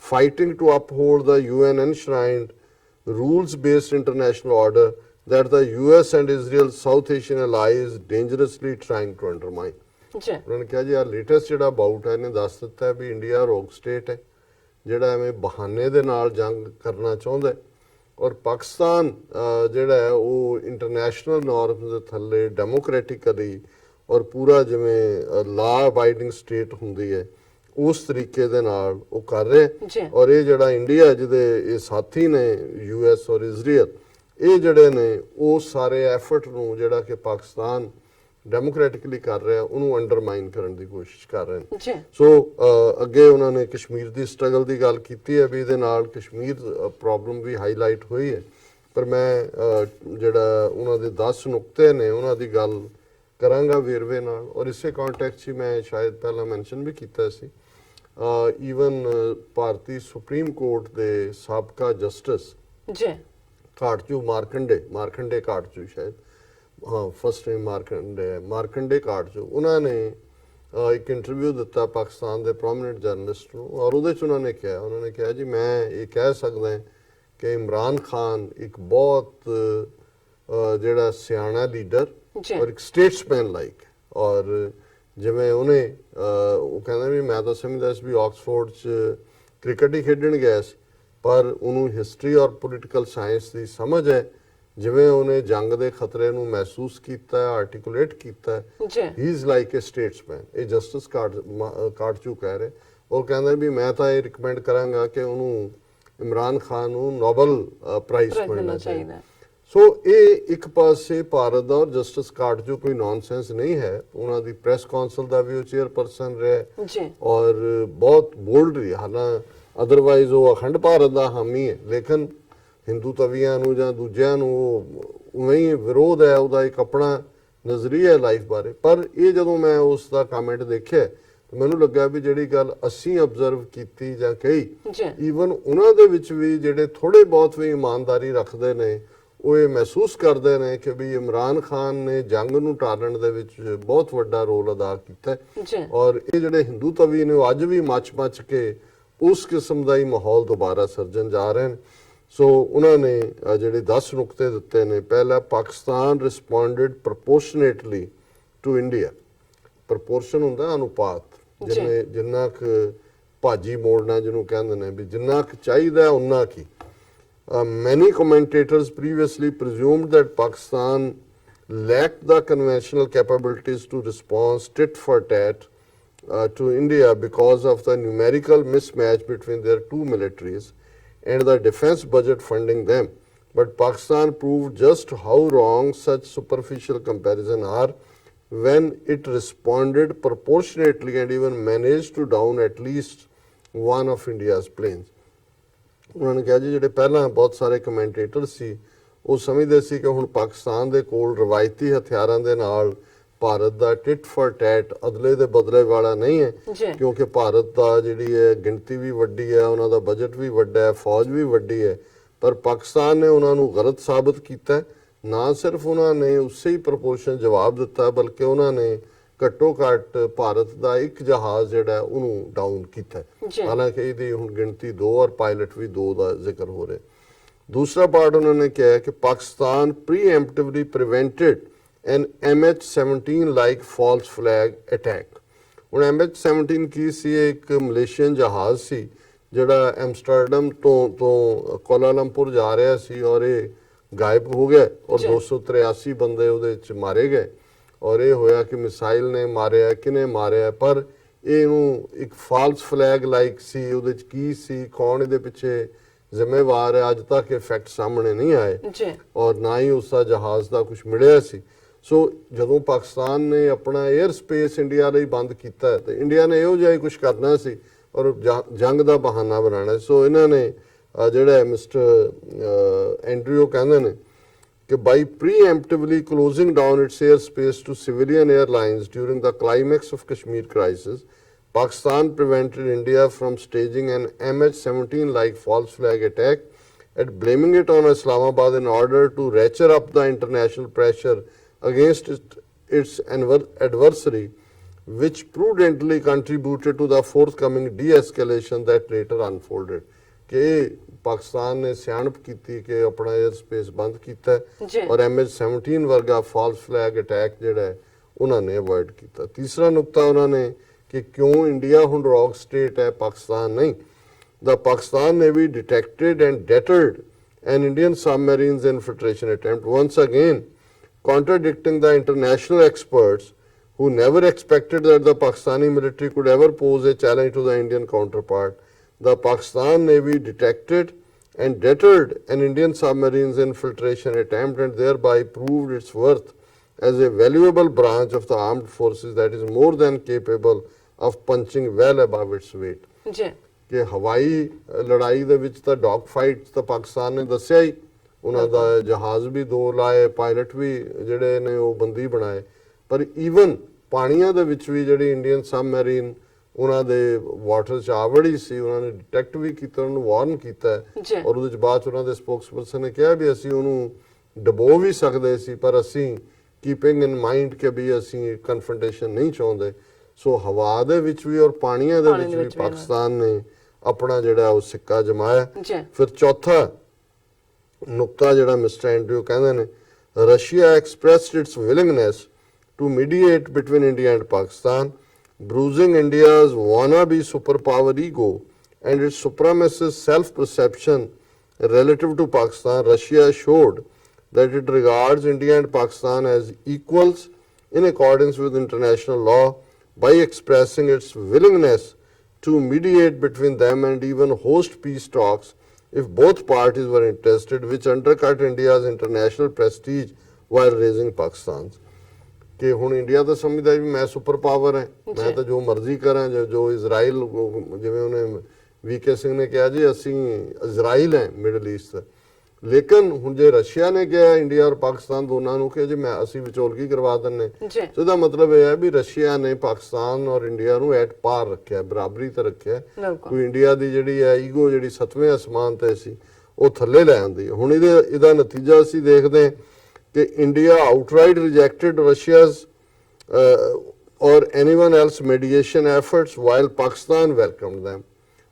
[SPEAKER 2] fighting to uphold the UN enshrined rules-based international order that the US and Israel's South Asian ally is dangerously trying to undermine.
[SPEAKER 1] ਜੀ
[SPEAKER 2] ਉਹਨਾਂ ਨੇ ਕਿਹਾ ਜੀ ਆ ਲੇਟੈਸਟ ਜਿਹੜਾ ਬਾਊਟ ਹੈ ਇਹਨੇ ਦੱਸ ਦਿੱਤਾ ਹੈ ਵੀ ਇੰਡੀਆ ਰੋਕ ਸਟੇਟ ਹੈ ਜਿਹੜਾ ਐਵੇਂ ਬਹਾਨੇ ਦੇ ਨਾਲ ਜੰਗ ਕਰਨਾ ਚਾਹੁੰਦਾ ਹੈ ਔਰ ਪਾਕਿਸਤਾਨ ਜਿਹੜਾ ਹੈ ਉਹ ਇੰਟਰਨੈਸ਼ਨਲ ਨਾਰਮਸ ਦੇ ਥੱਲੇ ਡੈਮੋਕ੍ਰੈਟਿਕਲੀ ਔਰ ਪੂਰਾ ਜਿਵੇਂ ਲਾ ਅਬਾਈਡਿੰਗ ਸਟੇਟ ਹੁੰਦੀ ਹੈ ਉਸ ਤਰੀਕੇ ਦੇ ਨਾਲ ਉਹ ਕਰ ਰਿਹਾ
[SPEAKER 1] ਜੀ।
[SPEAKER 2] ਔਰ ਇਹ ਜਿਹੜਾ ਇੰਡੀਆ ਜਿਹਦੇ ਇਹ ਸਾਥੀ ਨੇ US ਔਰ ਇਜ਼ਰਾਈਲ ਇਹ ਜਿਹੜੇ ਨੇ ਉਹ ਸਾਰੇ ਐਫਰਟ ਨੂੰ ਜਿਹੜਾ ਕਿ ਪਾਕਿਸਤਾਨ ਡੈਮੋਕ੍ਰੈਟਿਕਲੀ ਕਰ ਰਿਹਾ ਉਹਨੂੰ ਅੰਡਰਮਾਈਨ ਕਰਨ ਦੀ ਕੋਸ਼ਿਸ਼ ਕਰ ਰਹੇ ਨੇ।
[SPEAKER 1] ਜੀ
[SPEAKER 2] ਸੋ ਅੱਗੇ ਉਹਨਾਂ ਨੇ ਕਸ਼ਮੀਰ ਦੀ ਸਟਰਗਲ ਦੀ ਗੱਲ ਕੀਤੀ ਹੈ ਵੀ ਇਹਦੇ ਨਾਲ ਕਸ਼ਮੀਰ ਪ੍ਰੋਬਲਮ ਵੀ ਹਾਈਲਾਈਟ ਹੋਈ ਹੈ ਪਰ ਮੈਂ ਜਿਹੜਾ ਉਹਨਾਂ ਦੇ 10 ਨੁਕਤੇ ਨੇ ਉਹਨਾਂ ਦੀ ਗੱਲ ਕਰਾਂਗਾ ਵੇਰਵੇ ਨਾਲ ਔਰ ਇਸੇ ਕੰਟੈਕਸਟ 'ਚ ਮੈਂ ਸ਼ਾਇਦ ਪਹਿਲਾਂ ਮੈਂਸ਼ਨ ਵੀ ਕੀਤਾ ਸੀ ਈਵਨ ਭਾਰਤੀ ਸੁਪਰੀਮ ਕੋਰਟ ਦੇ ਸਾਬਕਾ ਜਸਟਿਸ
[SPEAKER 1] ਜੀ
[SPEAKER 2] ਕਾਟਚੂ ਮਾਰਕੰਡੇ ਕਾਟਚੂ ਸ਼ਾਇਦ ਹਾਂ ਫਸਟ ਨੇਮ ਮਾਰਕੰਡੇ ਕਾਟਚੂ ਉਹਨਾਂ ਨੇ ਇੱਕ ਇੰਟਰਵਿਊ ਦਿੱਤਾ ਪਾਕਿਸਤਾਨ ਦੇ ਪ੍ਰੋਮਿਨੈਂਟ ਜਰਨਲਿਸਟ ਨੂੰ ਔਰ ਉਹਦੇ 'ਚ ਉਹਨਾਂ ਨੇ ਕਿਹਾ ਜੀ ਮੈਂ ਇਹ ਕਹਿ ਸਕਦਾ ਕਿ ਇਮਰਾਨ ਖਾਨ ਇੱਕ ਬਹੁਤ ਜਿਹੜਾ ਸਿਆਣਾ ਲੀਡਰ ਔਰ ਇੱਕ ਸਟੇਟਸਮੈਨ ਲਾਈਕ ਔਰ ਜਿਵੇਂ ਉਹਨੇ ਉਹ ਕਹਿੰਦਾ ਵੀ ਮੈਂ ਤਾਂ ਸਮਝਦਾ ਸੀ ਵੀ ਆਕਸਫੋਰਡ 'ਚ ਕ੍ਰਿਕਟ ਹੀ ਖੇਡਣ ਗਿਆ ਸੀ ਪਰ ਉਹਨੂੰ ਹਿਸਟਰੀ ਔਰ ਪੋਲੀਟੀਕਲ ਸਾਇੰਸ ਦੀ ਸਮਝ ਹੈ ਜਿਵੇਂ ਉਹਨੇ ਜੰਗ ਦੇ ਖਤਰੇ ਨੂੰ ਮਹਿਸੂਸ ਕੀਤਾ ਹੈ ਆਰਟੀਕੂਲੇਟ ਕੀਤਾ ਹੈ he is like a statesman ਇਹ ਜਸਟਿਸ ਕਾਟਚੂ ਕਹਿ ਰਹੇ ਉਹ ਕਹਿੰਦਾ ਵੀ ਮੈਂ ਤਾਂ ਇਹ ਰਿਕਮੈਂਡ ਕਰਾਂਗਾ ਕਿ ਉਹਨੂੰ ਇਮਰਾਨ ਖਾਨ ਨੂੰ ਨੋਬਲ ਪ੍ਰਾਈਜ਼ ਮਿਲਣਾ ਚਾਹੀਦਾ ਸੋ ਇਹ ਇੱਕ ਪਾਸੇ ਭਾਰਤ ਦਾ ਔਰ ਜਸਟਿਸ ਕਾਟਚੂ ਕੋਈ ਨੌਨਸੈਂਸ ਨਹੀਂ ਹੈ ਉਹਨਾਂ ਦੀ ਪ੍ਰੈਸ ਕਾਉਂਸਲ ਦਾ ਵੀ ਉਹ ਚੇਅਰਪਰਸਨ ਰਿਹਾ
[SPEAKER 1] ਜੀ
[SPEAKER 2] ਔਰ ਬਹੁਤ ਬੋਲਡ ਰਹੀ ਹਾਲਾਂ ਅਦਰਵਾਈਜ਼ ਉਹ ਅਖੰਡ ਭਾਰਤ ਦਾ ਹਾਮੀ ਹੈ ਲੇਕਿਨ ਹਿੰਦੂ ਤਵੀਆਂ ਨੂੰ ਜਾਂ ਦੂਜਿਆਂ ਨੂੰ ਉਵੇਂ ਹੀ ਵਿਰੋਧ ਹੈ ਉਹਦਾ ਇੱਕ ਆਪਣਾ ਨਜ਼ਰੀਆ ਲਾਈਫ ਬਾਰੇ ਪਰ ਇਹ ਜਦੋਂ ਮੈਂ ਉਸ ਦਾ ਕਮੈਂਟ ਦੇਖਿਆ ਮੈਨੂੰ ਲੱਗਾ ਵੀ ਜਿਹੜੀ ਗੱਲ ਅਸੀਂ ਅਬਜ਼ਰਵ ਕੀਤੀ ਜਾਂ ਕਹੀ ਈਵਨ ਉਹਨਾਂ ਦੇ ਵਿੱਚ ਵੀ ਜਿਹੜੇ ਥੋੜੇ ਬਹੁਤ ਵੀ ਇਮਾਨਦਾਰੀ ਰੱਖਦੇ ਨੇ ਉਹ ਇਹ ਮਹਿਸੂਸ ਕਰਦੇ ਨੇ ਕਿ ਵੀ ਇਮਰਾਨ ਖਾਨ ਨੇ ਜੰਗ ਨੂੰ ਟਾਲਣ ਦੇ ਵਿੱਚ ਬਹੁਤ ਵੱਡਾ ਰੋਲ ਅਦਾ ਕੀਤਾ ਔਰ ਇਹ ਜਿਹੜੇ ਹਿੰਦੂ ਤਵੀ ਨੇ ਉਹ ਅੱਜ ਵੀ ਮੱਚ ਕੇ ਉਸ ਕਿਸਮ ਦਾ ਹੀ ਮਾਹੌਲ ਦੁਬਾਰਾ ਸਿਰਜਣ ਜਾ ਰਹੇ ਨੇ ਸੋ ਉਹਨਾਂ ਨੇ ਜਿਹੜੇ 10 ਨੁਕਤੇ ਦਿੱਤੇ ਨੇ ਪਹਿਲਾ ਪਾਕਿਸਤਾਨ ਰਿਸਪੌਂਡਡ ਪ੍ਰੋਪੋਰਸ਼ਨੇਟਲੀ ਟੂ ਇੰਡੀਆ ਪ੍ਰੋਪੋਰਸ਼ਨ ਹੁੰਦਾ ਅਨੁਪਾਤ ਜਿੰਨਾ ਕੁ ਭਾਜੀ ਮੋੜਨਾ ਜਿਹਨੂੰ ਕਹਿੰਦੇ ਨੇ ਵੀ ਜਿੰਨਾ ਕੁ ਚਾਹੀਦਾ ਉਨਾ ਕੀ many commentators previously presumed that Pakistan lacked the conventional capabilities to respond tit for tat to India because of the numerical mismatch between their two militaries and the defense budget funding them. But Pakistan proved just how wrong such superficial comparisons are when it responded proportionately and even managed to down at least one of India's planes. ਉਹਨਾਂ ਨੇ ਕਿਹਾ ਜੀ ਜਿਹੜੇ ਪਹਿਲਾਂ ਬਹੁਤ ਸਾਰੇ ਕਮੈਂਟੇਟਰ ਸੀ ਉਹ ਸਮਝਦੇ ਸੀ ਕਿ ਹੁਣ ਪਾਕਿਸਤਾਨ ਦੇ ਕੋਲ ਰਵਾਇਤੀ ਹਥਿਆਰਾਂ ਦੇ ਨਾਲ ਭਾਰਤ ਦਾ ਟਿਟ ਫॉर ਟੈਟ ਅਦਲੇ ਦੇ ਬਦਲੇ ਵਾਲਾ ਨਹੀਂ ਹੈ ਕਿਉਂਕਿ ਭਾਰਤ ਦਾ ਜਿਹੜੀ ਹੈ ਗਿਣਤੀ ਵੀ ਵੱਡੀ ਹੈ ਉਹਨਾਂ ਦਾ ਬਜਟ ਵੀ ਵੱਡਾ ਹੈ ਫੌਜ ਵੀ ਵੱਡੀ ਹੈ ਪਰ ਪਾਕਿਸਤਾਨ ਨੇ ਉਹਨਾਂ ਨੂੰ ਗਲਤ ਸਾਬਤ ਕੀਤਾ ਨਾ ਸਿਰਫ ਉਹਨਾਂ ਨੇ ਉਸੇ ਹੀ ਪ੍ਰਪੋਰਸ਼ਨ ਜਵਾਬ ਦਿੱਤਾ ਬਲਕਿ ਉਹਨਾਂ ਨੇ ਘੱਟੋ ਘੱਟ ਭਾਰਤ ਦਾ ਇੱਕ ਜਹਾਜ਼ ਜਿਹੜਾ ਉਹਨੂੰ ਡਾਊਨ ਕੀਤਾ ਹਾਲਾਂਕਿ ਇਹਦੀ ਹੁਣ ਗਿਣਤੀ 2 ਔਰ ਪਾਇਲਟ ਵੀ 2 ਦਾ ਜ਼ਿਕਰ ਹੋ ਰਿਹਾ ਦੂਸਰਾ ਪਾਰਟ ਉਹਨਾਂ ਨੇ ਕਿਹਾ ਕਿ ਪਾਕਿਸਤਾਨ ਪ੍ਰੀਐਮਪਟਿਵਲੀ ਪ੍ਰੀਵੈਂਟਡ ਐਨ MH17 like false flag attack ਹੁਣ MH17 ਕੀ ਸੀ ਇੱਕ ਮਲੇਸ਼ੀਅਨ ਜਹਾਜ਼ ਸੀ ਜਿਹੜਾ ਐਮਸਟਰਡਮ ਤੋਂ ਕੋਲਾਲੰਪੁਰ ਜਾ ਰਿਹਾ ਸੀ ਔਰ ਇਹ ਗਾਇਬ ਹੋ ਗਿਆ ਔਰ 283 ਬੰਦੇ ਉਹਦੇ ਵਿੱਚ ਮਾਰੇ ਗਏ ਔਰ ਇਹ ਹੋਇਆ ਕਿ ਮਿਸਾਈਲ ਨੇ ਮਾਰਿਆ ਕਿਨੇ ਮਾਰਿਆ ਪਰ ਇਹਨੂੰ ਇੱਕ ਫਾਲਸ ਫਲੈਗ ਲਾਈਕ ਸੀ ਉਹਦੇ 'ਚ ਕੀ ਸੀ ਕੌਣ ਇਹਦੇ ਪਿੱਛੇ ਜ਼ਿੰਮੇਵਾਰ ਹੈ ਅੱਜ ਤੱਕ ਇਹ ਫੈਕਟ ਸਾਹਮਣੇ ਨਹੀਂ ਆਏ ਔਰ ਨਾ ਹੀ ਉਸ ਦਾ ਜਹਾਜ਼ ਦਾ ਕੁਝ ਮਿਲਿਆ ਸੀ ਸੋ ਜਦੋਂ ਪਾਕਿਸਤਾਨ ਨੇ ਆਪਣਾ 에ਅਰ ਸਪੇਸ ਇੰਡੀਆ ਲਈ ਬੰਦ ਕੀਤਾ ਤੇ ਇੰਡੀਆ ਨੇ ਇਹੋ ਜਿਹਾ ਹੀ ਕੁਝ ਕਰਨਾ ਸੀ ਔਰ ਜੰਗ ਦਾ ਬਹਾਨਾ ਬਣਾਉਣਾ ਸੋ ਇਹਨਾਂ ਨੇ ਜਿਹੜਾ ਮਿਸਟਰ ਐਂਡਰਿਊ ਕਹਿੰਦੇ ਨੇ ਕਿ by preemptively closing down its airspace to civilian airlines during the climax of Kashmir crisis, Pakistan prevented India from staging an MH17-like false flag attack and blaming it on Islamabad in order to ratchet up the international pressure against its adversary, which prudently contributed to the forthcoming de-escalation that later unfolded. ਕਿ ਪਾਕਿਸਤਾਨ ਨੇ ਸਿਆਣਪ ਕੀਤੀ ਕਿ ਆਪਣਾ 에ਅਰ ਸਪੇਸ ਬੰਦ ਕੀਤਾ
[SPEAKER 1] ਜੀ।
[SPEAKER 2] ਔਰ MH17 ਵਰਗਾ ਫਾਲਸ ਫਲੈਗ ਅਟੈਕ ਜਿਹੜਾ ਹੈ ਉਹਨਾਂ ਨੇ ਅਵੋਇਡ ਕੀਤਾ। ਤੀਸਰਾ ਨੁਕਤਾ ਉਹਨਾਂ ਨੇ ਕਿ ਕਿਉਂ ਇੰਡੀਆ ਹੁਣ ਰੌਕ ਸਟੇਟ ਹੈ, ਪਾਕਿਸਤਾਨ ਨਹੀਂ। The Pakistan Navy detected and deterred an Indian submarine's infiltration attempt, once again contradicting the international experts who never expected that the Pakistani military could ever pose a challenge to the Indian counterpart. The Pakistan Navy detected and deterred an Indian submarine's infiltration attempt and thereby proved its worth as a valuable branch of the armed forces that is more than capable of punching well above its weight.
[SPEAKER 1] ਜੀ
[SPEAKER 2] ਕਿ ਹਵਾਈ ਲੜਾਈ ਦੇ ਵਿੱਚ ਤਾਂ ਡੌਗ ਫਾਈਟ ਤਾਂ ਪਾਕਿਸਤਾਨ ਨੇ ਦੱਸਿਆ ਹੀ, ਉਹਨਾਂ ਦਾ ਜਹਾਜ਼ ਵੀ 2 ਲਾਏ, ਪਾਇਲਟ ਵੀ ਜਿਹੜੇ ਨੇ ਉਹ ਬੰਦੀ ਬਣਾਏ, ਪਰ ਈਵਨ ਪਾਣੀਆਂ ਦੇ ਵਿੱਚ ਵੀ ਜਿਹੜੀ ਇੰਡੀਅਨ ਸਬਮੈਰੀਨ ਉਹਨਾਂ ਦੇ ਵਾਟਰ 'ਚ ਆ ਵੜੀ ਸੀ, ਉਹਨਾਂ ਨੇ ਡਿਟੈਕਟ ਵੀ ਕੀਤਾ, ਉਹਨਾਂ ਨੂੰ ਵਾਰਨ ਕੀਤਾ
[SPEAKER 1] ਜੀ।
[SPEAKER 2] ਔਰ ਉਹਦੇ 'ਚ ਬਾਅਦ 'ਚ ਉਹਨਾਂ ਦੇ ਸਪੋਕਸਪਰਸਨ ਨੇ ਕਿਹਾ ਵੀ ਅਸੀਂ ਉਹਨੂੰ ਡਬੋ ਵੀ ਸਕਦੇ ਸੀ, ਪਰ ਅਸੀਂ ਕੀਪਿੰਗ ਇਨ ਮਾਈਂਡ ਕਿ ਵੀ ਅਸੀਂ ਕਨਫਰੰਟੇਸ਼ਨ ਨਹੀਂ ਚਾਹੁੰਦੇ। ਸੋ ਹਵਾ ਦੇ ਵਿੱਚ ਵੀ ਔਰ ਪਾਣੀਆਂ ਦੇ ਵਿੱਚ ਵੀ ਪਾਕਿਸਤਾਨ ਨੇ ਆਪਣਾ ਜਿਹੜਾ ਉਹ ਸਿੱਕਾ ਜਮਾਇਆ। ਫਿਰ ਚੌਥਾ ਨੁਕਤਾ ਜਿਹੜਾ ਮਿਸਟਰ ਐਂਡਰਿਊ ਕਹਿੰਦੇ ਨੇ, Russia expressed its willingness to mediate between India and Pakistan, bruising India's wannabe superpower ego and its supremacist self-perception relative to Pakistan. Russia showed that it regards India and Pakistan as equals in accordance with international law by expressing its willingness to mediate between them and even host peace talks if both parties were interested, which undercut India's international prestige while raising Pakistan's. ਕਿ ਹੁਣ ਇੰਡੀਆ ਤਾਂ ਸਮਝਦਾ ਵੀ ਮੈਂ ਸੁਪਰ ਪਾਵਰ ਹੈ, ਮੈਂ ਤਾਂ ਜੋ ਮਰਜ਼ੀ ਕਰਾਂ, ਜੋ ਇਜ਼ਰਾਈਲ, ਜਿਵੇਂ ਉਹਨੇ VK ਸਿੰਘ ਨੇ ਕਿਹਾ ਜੀ ਅਸੀਂ ਇਜ਼ਰਾਈਲ ਹੈ ਮਿਡਲ ਈਸਟ, ਲੇਕਿਨ ਹੁਣ ਜੇ ਰਸ਼ੀਆ ਨੇ ਕਿਹਾ ਇੰਡੀਆ ਔਰ ਪਾਕਿਸਤਾਨ ਦੋਨਾਂ ਨੂੰ ਕਿ ਜੀ ਅਸੀਂ ਵਿਚੋਲਗੀ ਕਰਵਾ ਦਿੰਨੇ, ਸੋ ਇਹਦਾ ਮਤਲਬ ਇਹ ਹੈ ਵੀ ਰਸ਼ੀਆ ਨੇ ਪਾਕਿਸਤਾਨ ਔਰ ਇੰਡੀਆ ਨੂੰ ਐਟ ਪਾਰ ਰੱਖਿਆ, ਬਰਾਬਰੀ ਤੇ ਰੱਖਿਆ। ਕੋਈ ਇੰਡੀਆ ਦੀ ਜਿਹੜੀ ਹੈ ਈਗੋ ਜਿਹੜੀ 7ਵੇਂ ਅਸਮਾਨ ਤੇ ਸੀ ਉਹ ਥੱਲੇ ਲੈ ਆਂਦੀ। ਹੁਣ ਇਹਦਾ ਨਤੀਜਾ ਅਸੀਂ ਦੇਖਦੇ ਕਿ ਇੰਡੀਆ ਆਊਟਰਾਈਟ ਰਿਜੈਕਟਡ ਰਸ਼ੀਆਜ਼ ਔਰ anyone else mediation efforts while Pakistan ਵੈਲਕਮਡ them।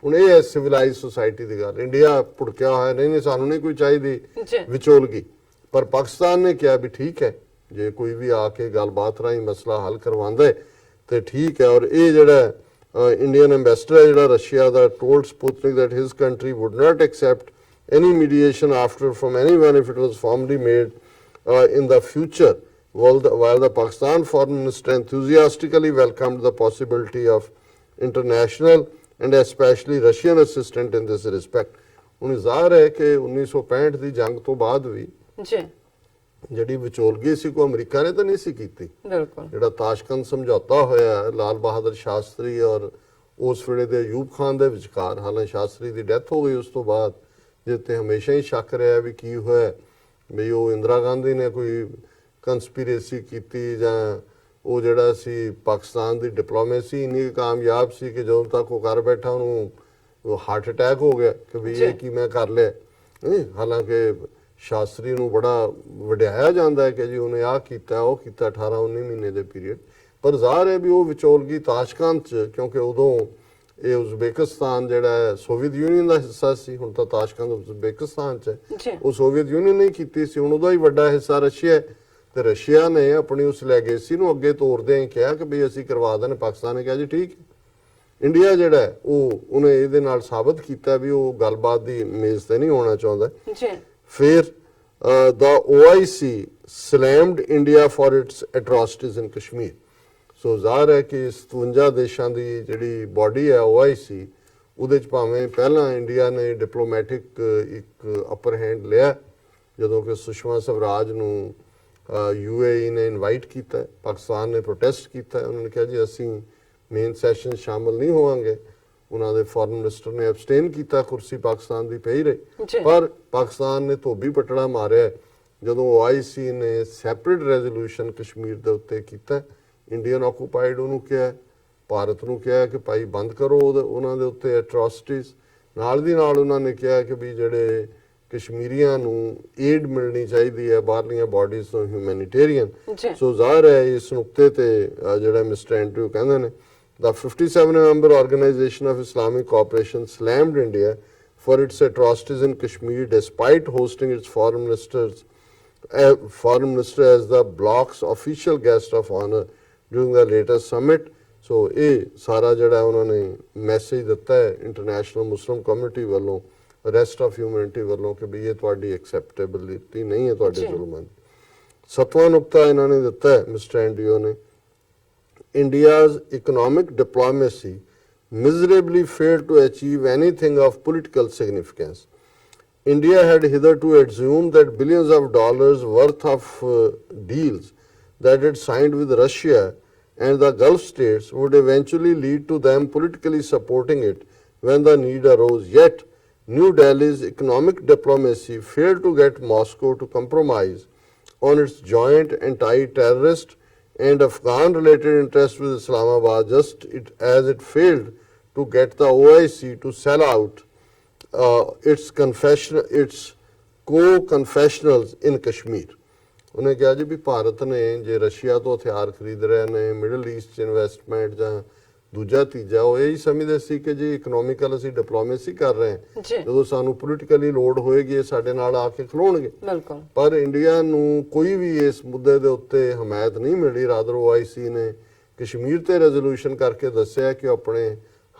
[SPEAKER 2] ਹੁਣ ਇਹ ਹੈ ਸਿਵਲਾਈਜ਼ ਸੋਸਾਇਟੀ ਦੀ ਗੱਲ। ਇੰਡੀਆ ਭੁੜਕਿਆ ਹੋਇਆ ਨਹੀਂ ਸਾਨੂੰ ਨਹੀਂ ਕੋਈ ਚਾਹੀਦੀ ਵਿਚੋਲਗੀ, ਪਰ ਪਾਕਿਸਤਾਨ ਨੇ ਕਿਹਾ ਵੀ ਠੀਕ ਹੈ ਜੇ ਕੋਈ ਵੀ ਆ ਕੇ ਗੱਲਬਾਤ ਰਾਹੀਂ ਮਸਲਾ ਹੱਲ ਕਰਵਾਉਂਦਾ ਹੈ ਤੇ ਠੀਕ ਹੈ। ਔਰ ਇਹ ਜਿਹੜਾ ਇੰਡੀਅਨ ਐਮਬੈਸਡਰ ਹੈ ਜਿਹੜਾ Russia the, told Sputnik that his country would not accept any mediation after from anyone if it was formally made in the future, while the Pakistan foreign minister enthusiastically welcomed the possibility of international and especially Russian assistance in this respect। ਹੁਣ ਜ਼ਾਹਰ ਹੈ ਕਿ 1965 ਦੀ ਜੰਗ ਤੋਂ ਬਾਅਦ ਵੀ ਜਿਹੜੀ ਵਿਚੋਲਗੀ ਸੀ ਕੋ ਅਮਰੀਕਾ ਨੇ ਤਾਂ ਨਹੀਂ ਸੀ ਕੀਤੀ। ਜਿਹੜਾ ਤਾਸ਼ਕੰਦ ਸਮਝੌਤਾ ਹੋਇਆ ਲਾਲ ਬਹਾਦਰ ਸ਼ਾਸਤਰੀ ਔਰ ਉਸ ਵੇਲੇ ਦੇ ਅਯੂਬ ਖਾਨ ਦੇ ਵਿਚਕਾਰ, ਹਾਲਾਂਕਿ ਸ਼ਾਸਤਰੀ ਦੀ ਡੈਥ ਹੋ ਗਈ ਉਸ ਤੋਂ ਬਾਅਦ, ਜਿੱਥੇ ਹਮੇਸ਼ਾ ਹੀ ਸ਼ੱਕ ਰਿਹਾ ਵੀ ਕੀ ਹੋਇਆ, ਵੀ ਉਹ ਇੰਦਰਾ ਗਾਂਧੀ ਨੇ ਕੋਈ ਕੰਸਪੀਰੇਸੀ ਕੀਤੀ ਜਾਂ ਉਹ ਜਿਹੜਾ ਸੀ ਪਾਕਿਸਤਾਨ ਦੀ ਡਿਪਲੋਮੇਸੀ ਇੰਨੀ ਕਾਮਯਾਬ ਸੀ ਕਿ ਜਦੋਂ ਤੱਕ ਉਹ ਕਰ ਬੈਠਾ ਉਹਨੂੰ ਹਾਰਟ ਅਟੈਕ ਹੋ ਗਿਆ ਕਿ ਵੀ ਇਹ ਕੀ ਮੈਂ ਕਰ ਲਿਆ। ਹਾਲਾਂਕਿ ਸ਼ਾਸਤਰੀ ਨੂੰ ਬੜਾ ਵਡਿਆਇਆ ਜਾਂਦਾ ਹੈ ਕਿ ਜੀ ਉਹਨੇ ਆਹ ਕੀਤਾ ਉਹ ਕੀਤਾ 18-19 ਮਹੀਨੇ ਦੇ ਪੀਰੀਅਡ, ਪਰ ਜ਼ਾਹਰ ਹੈ ਵੀ ਉਹ ਵਿਚੋਲਗੀ ਤਾਸ਼ਕੰਦ 'ਚ, ਕਿਉਂਕਿ ਉਦੋਂ ਇਹ ਉਜ਼ਬੇਕਿਸਤਾਨ ਜਿਹੜਾ ਹੈ ਸੋਵੀਅਤ ਯੂਨੀਅਨ ਦਾ ਹਿੱਸਾ ਸੀ, ਹੁਣ ਤਾਂ ਤਾਸ਼ਕੰਦ ਉਜ਼ਬੇਕਿਸਤਾਨ 'ਚ ਹੈ, ਉਹ ਸੋਵੀਅਤ ਯੂਨੀਅਨ ਨੇ ਕੀਤੀ ਸੀ, ਹੁਣ ਉਹਦਾ ਹੀ ਵੱਡਾ ਹਿੱਸਾ ਰਸ਼ੀਆ ਹੈ। ਤੇ ਰਸ਼ੀਆ ਨੇ ਆਪਣੀ ਉਸ ਲੈਗੇਸੀ ਨੂੰ ਅੱਗੇ ਤੋਰਦਿਆਂ ਹੀ ਕਿਹਾ ਕਿ ਵੀ ਅਸੀਂ ਕਰਵਾ ਦੇਣ। ਪਾਕਿਸਤਾਨ ਨੇ ਕਿਹਾ ਜੀ ਠੀਕ ਹੈ। ਇੰਡੀਆ ਜਿਹੜਾ ਉਹਨੇ ਇਹਦੇ ਨਾਲ ਸਾਬਤ ਕੀਤਾ ਵੀ ਉਹ ਗੱਲਬਾਤ ਦੀ ਮੇਜ਼ ਤੇ ਨਹੀਂ ਹੋਣਾ ਚਾਹੁੰਦਾ। ਫਿਰ the OIC slammed India for its atrocities in Kashmir। ਸੋ ਜ਼ਾਹਰ ਹੈ ਕਿ 57 ਦੇਸ਼ਾਂ ਦੀ ਜਿਹੜੀ ਬਾਡੀ ਹੈ OIC, ਉਹਦੇ ਚ ਭਾਵੇਂ ਪਹਿਲਾਂ ਇੰਡੀਆ ਨੇ ਡਿਪਲੋਮੈਟਿਕ ਇੱਕ ਅਪਰ ਹੈਂਡ ਲਿਆ ਜਦੋਂ ਕਿ ਸੁਸ਼ਮਾ ਸਵਰਾਜ ਨੂੰ UAE ਨੇ ਇਨਵਾਈਟ ਕੀਤਾ, ਪਾਕਿਸਤਾਨ ਨੇ ਪ੍ਰੋਟੈਸਟ ਕੀਤਾ, ਉਹਨਾਂ ਨੇ ਕਿਹਾ ਜੀ ਅਸੀਂ ਮੇਨ ਸੈਸ਼ਨ ਸ਼ਾਮਲ ਨਹੀਂ ਹੋਵਾਂਗੇ। ਉਹਨਾਂ ਦੇ ਫੋਰਨ ਮਿਨਿਸਟਰ ਨੇ ਐਬਸਟੇਨ ਕੀਤਾ, ਕੁਰਸੀ ਪਾਕਿਸਤਾਨ ਦੀ ਪਈ ਰਹੀ, ਪਰ ਪਾਕਿਸਤਾਨ ਨੇ ਧੋਬੀ ਪਟੜਾ ਮਾਰਿਆ ਜਦੋਂ OIC ਨੇ ਸੈਪਰੇਟ ਰੈਜ਼ੋਲੂਸ਼ਨ ਕਸ਼ਮੀਰ ਦੇ ਉੱਤੇ ਕੀਤਾ। ਇੰਡੀਅਨ ਆਕੂਪਾਈਡ ਉਹਨੂੰ ਕਿਹਾ, ਭਾਰਤ ਨੂੰ ਕਿਹਾ ਕਿ ਭਾਈ ਬੰਦ ਕਰੋ ਉਹਨਾਂ ਦੇ ਉੱਤੇ ਐਟਰੋਸਿਟੀਜ਼। ਨਾਲ ਦੀ ਨਾਲ ਉਹਨਾਂ ਨੇ ਕਿਹਾ ਕਿ ਵੀ ਜਿਹੜੇ ਕਸ਼ਮੀਰੀਆਂ ਨੂੰ ਏਡ ਮਿਲਣੀ ਚਾਹੀਦੀ ਹੈ ਬਾਹਰਲੀਆਂ ਬਾਡੀਜ਼ ਤੋਂ, ਹਿਊਮੈਨਿਟੇਰੀਅਨ। ਸੋ ਜ਼ਾਹਰ ਹੈ ਇਸ ਨੁਕਤੇ ਤੇ ਜਿਹੜਾ ਮਿਸਟਰ ਐਂਡਰਿਊ ਕਹਿੰਦੇ ਨੇ, the 57 member Organization of Islamic Cooperation slammed India for its atrocities in Kashmir, despite hosting its foreign minister as the bloc's official guest of honor during the latest summit. So ਇਹ ਸਾਰਾ ਜਿਹੜਾ ਉਹਨਾਂ ਨੇ ਮੈਸੇਜ ਦਿੱਤਾ ਹੈ ਇੰਟਰਨੈਸ਼ਨਲ ਮੁਸਲਿਮ ਕਮਿਊਨਿਟੀ ਵੱਲੋਂ, ਰੈਸਟ ਆਫ ਹਿਊਮੈਨਿਟੀ ਵੱਲੋਂ ਕਿ ਵੀ ਇਹ ਤੁਹਾਡੀ ਐਕਸੈਪਟੇਬਿਲਿਟੀ ਨਹੀਂ ਹੈ ਤੁਹਾਡੇ ਜ਼ੁਲਮਾਂ ਦੀ। 7ਵਾਂ ਨੁਕਤਾ ਇਹਨਾਂ ਨੇ ਦਿੱਤਾ ਹੈ ਮਿਸਟਰ ਐਂਡਰਿਓ ਨੇ, India's economic diplomacy miserably failed to achieve anything of political significance. India had hitherto assumed that billions of dollars worth of deals that it signed with Russia and the Gulf states would eventually lead to them politically supporting it when the need arose. Yet, New Delhi's economic diplomacy failed to get Moscow to compromise on its joint anti-terrorist and Afghan-related interests with Islamabad, just as it failed to get the OIC to sell out its co-confessionals in Kashmir. ਉਹਨੇ ਕਿਹਾ ਜੀ ਵੀ ਭਾਰਤ ਨੇ ਜੇ ਰਸ਼ੀਆ ਤੋਂ ਹਥਿਆਰ ਖਰੀਦ ਰਹੇ ਨੇ, ਮਿਡਲ ਈਸਟ 'ਚ ਇਨਵੈਸਟਮੈਂਟ ਜਾਂ ਦੂਜਾ ਤੀਜਾ, ਉਹ ਇਹੀ ਸਮਝਦੇ ਸੀ ਕਿ ਜੀ ਇਕਨੋਮਿਕਲ ਅਸੀਂ ਡਿਪਲੋਮੇਸੀ ਕਰ ਰਹੇ ਹਾਂ, ਜਦੋਂ ਸਾਨੂੰ ਪੋਲੀਟੀਕਲੀ ਲੋੜ ਹੋਏਗੀ ਇਹ ਸਾਡੇ ਨਾਲ ਆ ਕੇ ਖਲੋਣਗੇ। ਪਰ ਇੰਡੀਆ ਨੂੰ ਕੋਈ ਵੀ ਇਸ ਮੁੱਦੇ ਦੇ ਉੱਤੇ ਹਮਾਇਤ ਨਹੀਂ ਮਿਲੀ। ਰਾਦਰ OIC ਨੇ ਕਸ਼ਮੀਰ ਤੇ ਰੈਜ਼ੋਲੂਸ਼ਨ ਕਰਕੇ ਦੱਸਿਆ ਕਿ ਉਹ ਆਪਣੇ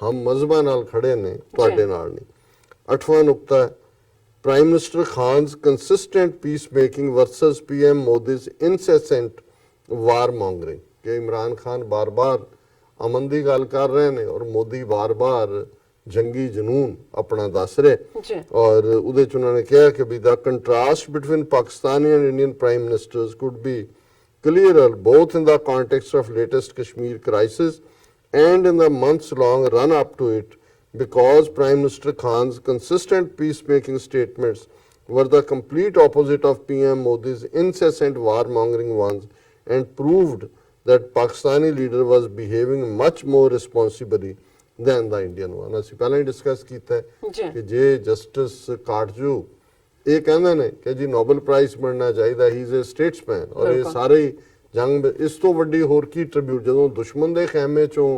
[SPEAKER 2] ਹਮ ਮਜ਼ਹਬਾਂ ਨਾਲ ਖੜੇ ਨੇ, ਤੁਹਾਡੇ ਨਾਲ ਨਹੀਂ। 8ਵਾਂ ਨੁਕਤਾ, Prime Minister Khan's consistent peacemaking versus PM Modi's incessant warmongering, ਕਿ ਇਮਰਾਨ ਖਾਨ ਬਾਰ-ਬਾਰ ਅਮਨ ਦੀ ਗੱਲ ਕਰ ਰਹੇ ਨੇ ਔਰ ਮੋਦੀ ਬਾਰ-ਬਾਰ ਜੰਗੀ ਜਨੂਨ ਆਪਣਾ ਦੱਸ ਰਹੇ। ਔਰ ਉਹਦੇ ਚ ਉਹਨਾਂ ਨੇ ਕਿਹਾ ਕਿ ਵੀ the contrast between Pakistani and Indian prime ministers could be clearer both in the context of latest Kashmir crisis and in the months-long run-up to it, because Prime Minister Khan's consistent peacemaking statements were the complete opposite of PM Modi's incessant warmongering ones and proved that Pakistani leader was behaving much more responsibly than the Indian one. ਅਸੀਂ ਪਹਿਲਾਂ ਹੀ ਡਿਸਕਸ ਕੀਤਾ ਹੈ ਕਿ ਜੇ ਜਸਟਿਸ ਕਾਟਜੂ ਇਹ ਕਹਿੰਦੇ ਨੇ ਕਿ ਜੀ ਨੋਬਲ ਪ੍ਰਾਈਜ਼ ਮਿਲਣਾ ਚਾਹੀਦਾ, ਹੀ ਇਜ਼ ਅ ਸਟੇਟਸਮੈਨ, ਔਰ ਇਹ ਸਾਰੇ ਜੰਗ ਇਸ ਤੋਂ ਵੱਡੀ ਹੋਰ ਕੀ ਟ੍ਰਿਬਿਊਟ ਜਦੋਂ ਦੁਸ਼ਮਣ ਦੇ ਖੈਮੇ ਚੋਂ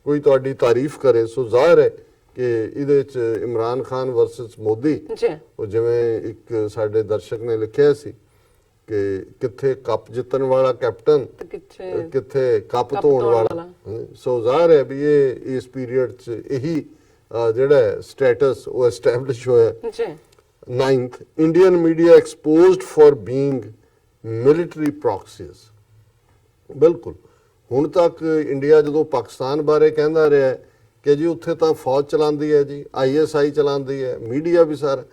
[SPEAKER 2] ਕੋਈ ਤੁਹਾਡੀ ਤਾਰੀਫ ਕਰੇ। ਸੋ ਜ਼ਾਹਿਰ ਹੈ ਕਿ ਇਹਦੇ ਚ ਇਮਰਾਨ ਖਾਨ ਵਰਸਸ ਮੋਦੀ, ਉਹ ਜਿਵੇਂ ਇੱਕ ਸਾਡੇ ਦਰਸ਼ਕ ਨੇ ਲਿਖਿਆ ਸੀ ਕਿ ਕਿੱਥੇ ਕੱਪ ਜਿੱਤਣ ਵਾਲਾ ਕੈਪਟਨ, ਕਿੱਥੇ ਕੱਪ ਧੋਣ ਵਾਲਾ। ਸੋ ਜ਼ਾਹਿਰ ਹੈ ਵੀ ਇਹ ਇਸ ਪੀਰੀਅਡ ਚ ਇਹੀ ਜਿਹੜਾ ਸਟੇਟਸ ਉਹ ਐਸਟੈਬਲਿਸ਼ ਹੋਇਆ। 9th, Indian media exposed for being military proxies। ਬਿਲਕੁਲ ਹੁਣ ਤੱਕ ਇੰਡੀਆ ਜਦੋਂ ਪਾਕਿਸਤਾਨ ਬਾਰੇ ਕਹਿੰਦਾ ਰਿਹਾ ਕਿ ਜੀ ਉੱਥੇ ਤਾਂ ਫੌਜ ਚਲਾਉਂਦੀ ਹੈ ਜੀ, ISI ਚਲਾਉਂਦੀ ਹੈ, ਮੀਡੀਆ ਵੀ ਸਾਰਾ,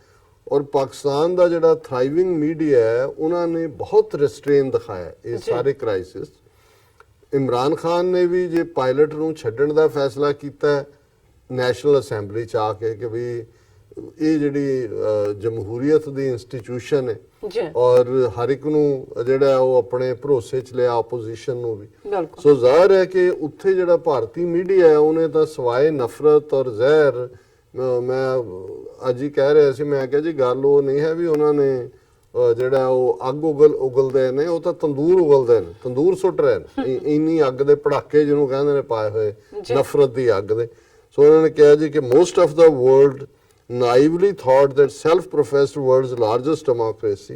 [SPEAKER 2] ਔਰ ਪਾਕਿਸਤਾਨ ਦਾ ਜਿਹੜਾ ਥਰਾਈਵਿੰਗ ਮੀਡੀਆ ਹੈ ਉਹਨਾਂ ਨੇ ਬਹੁਤ ਰਿਸਟ੍ਰੇਨ ਦਿਖਾਇਆ ਇਹ ਸਾਰੇ ਕ੍ਰਾਈਸਿਸ। ਇਮਰਾਨ ਖਾਨ ਨੇ ਵੀ ਜੇ ਪਾਇਲਟ ਨੂੰ ਛੱਡਣ ਦਾ ਫੈਸਲਾ ਕੀਤਾ ਨੈਸ਼ਨਲ ਅਸੈਂਬਲੀ ਚ ਆ ਕੇ ਕਿ ਵੀ ਇਹ ਜਿਹੜੀ ਜਮਹੂਰੀਅਤ ਦੀ ਇੰਸਟੀਟਿਊਸ਼ਨ ਹੈ ਔਰ ਹਰ ਇੱਕ ਨੂੰ ਜਿਹੜਾ ਉਹ ਆਪਣੇ ਭਰੋਸੇ ਚ ਲਿਆ, ਆਪੋਜੀਸ਼ਨ ਨੂੰ ਵੀ। ਸੋ ਜ਼ਾਹਿਰ ਹੈ ਕਿ ਉੱਥੇ ਜਿਹੜਾ ਭਾਰਤੀ ਮੀਡੀਆ ਹੈ ਉਹਨੇ ਤਾਂ ਸਵਾਏ ਨਫ਼ਰਤ ਔਰ ਜ਼ਹਿਰ, ਮੈਂ ਅੱਜ ਹੀ ਕਹਿ ਰਿਹਾ ਸੀ, ਮੈਂ ਕਿਹਾ ਜੀ ਗੱਲ ਉਹ ਨਹੀਂ ਹੈ ਵੀ ਉਹਨਾਂ ਨੇ ਜਿਹੜਾ ਉਹ ਅੱਗ ਉਗਲਦੇ ਨੇ, ਉਹ ਤਾਂ ਤੰਦੂਰ ਉਗਲਦੇ ਨੇ, ਤੰਦੂਰ ਸੁੱਟ ਰਹੇ ਨੇ, ਇੰਨੀ ਅੱਗ ਦੇ ਪੜਾਕੇ ਜਿਹਨੂੰ ਕਹਿੰਦੇ ਨੇ ਪਾਏ ਹੋਏ ਨਫ਼ਰਤ ਦੀ ਅੱਗ ਦੇ। ਸੋ ਉਹਨਾਂ ਨੇ ਕਿਹਾ ਜੀ ਕਿ most of the world naively thought that self-professed world's largest democracy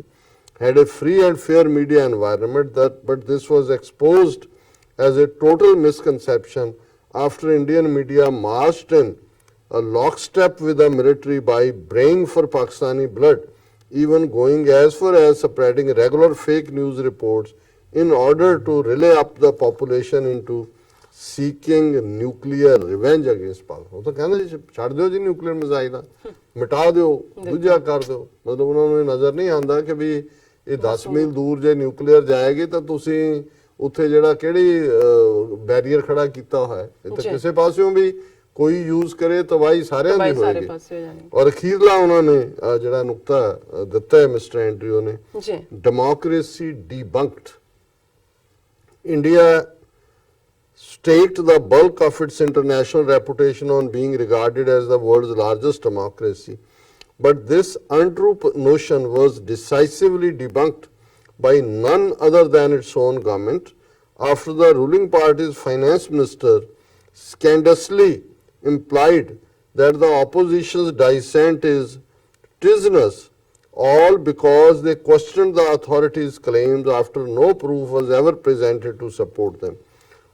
[SPEAKER 2] had a free and fair media environment, but this was exposed as a total misconception after Indian media marched in a lockstep with the military by braying for Pakistani blood, even going as far as spreading regular fake news reports in order to relay up the population into seeking nuclear revenge against Pakistan। ਉਹ ਤਾਂ ਕਹਿੰਦੇ ਜੀ ਛੱਡ ਦਿਓ ਜੀ ਨਿਊਕਲੀਅਰ ਮਿਜ਼ਾਈਲ ਦਾ, ਮਿਟਾ ਦਿਓ, ਦੂਜਾ ਕਰ ਦਿਓ। ਮਤਲਬ ਉਹਨਾਂ ਨੂੰ ਇਹ ਨਜ਼ਰ ਨਹੀਂ ਆਉਂਦਾ ਕਿ ਵੀ ਇਹ 10 ਮੀਲ ਦੂਰ ਜੇ ਨਿਊਕਲੀਅਰ ਜਾਏਗੀ ਤਾਂ ਤੁਸੀਂ ਉੱਥੇ ਜਿਹੜਾ ਕਿਹੜੀ ਬੈਰੀਅਰ ਖੜਾ ਕੀਤਾ ਹੋਇਆ, ਇਹ ਤਾਂ ਕਿਸੇ ਪਾਸਿਓਂ ਵੀ ਕੋਈ ਯੂਜ਼ ਕਰੇ ਤਬਾਹੀ ਸਾਰਿਆਂ ਦੀ ਹੋਏਗੀ। ਔਰ ਅਖੀਰਲਾ ਉਹਨਾਂ ਨੇ ਜਿਹੜਾ ਨੁਕਤਾ ਦਿੱਤਾ ਹੈ ਮਿਸਟਰ ਐਂਡਰਿਓ ਨੇ, democracy debunked. India staked the bulk of its international reputation on being regarded as the world's largest democracy. But this untrue notion was decisively debunked by none other than its own government after the ruling party's finance minister scandalously implied that the opposition's dissent is treasonous, all because they questioned the authorities' claims after no proof was ever presented to support them.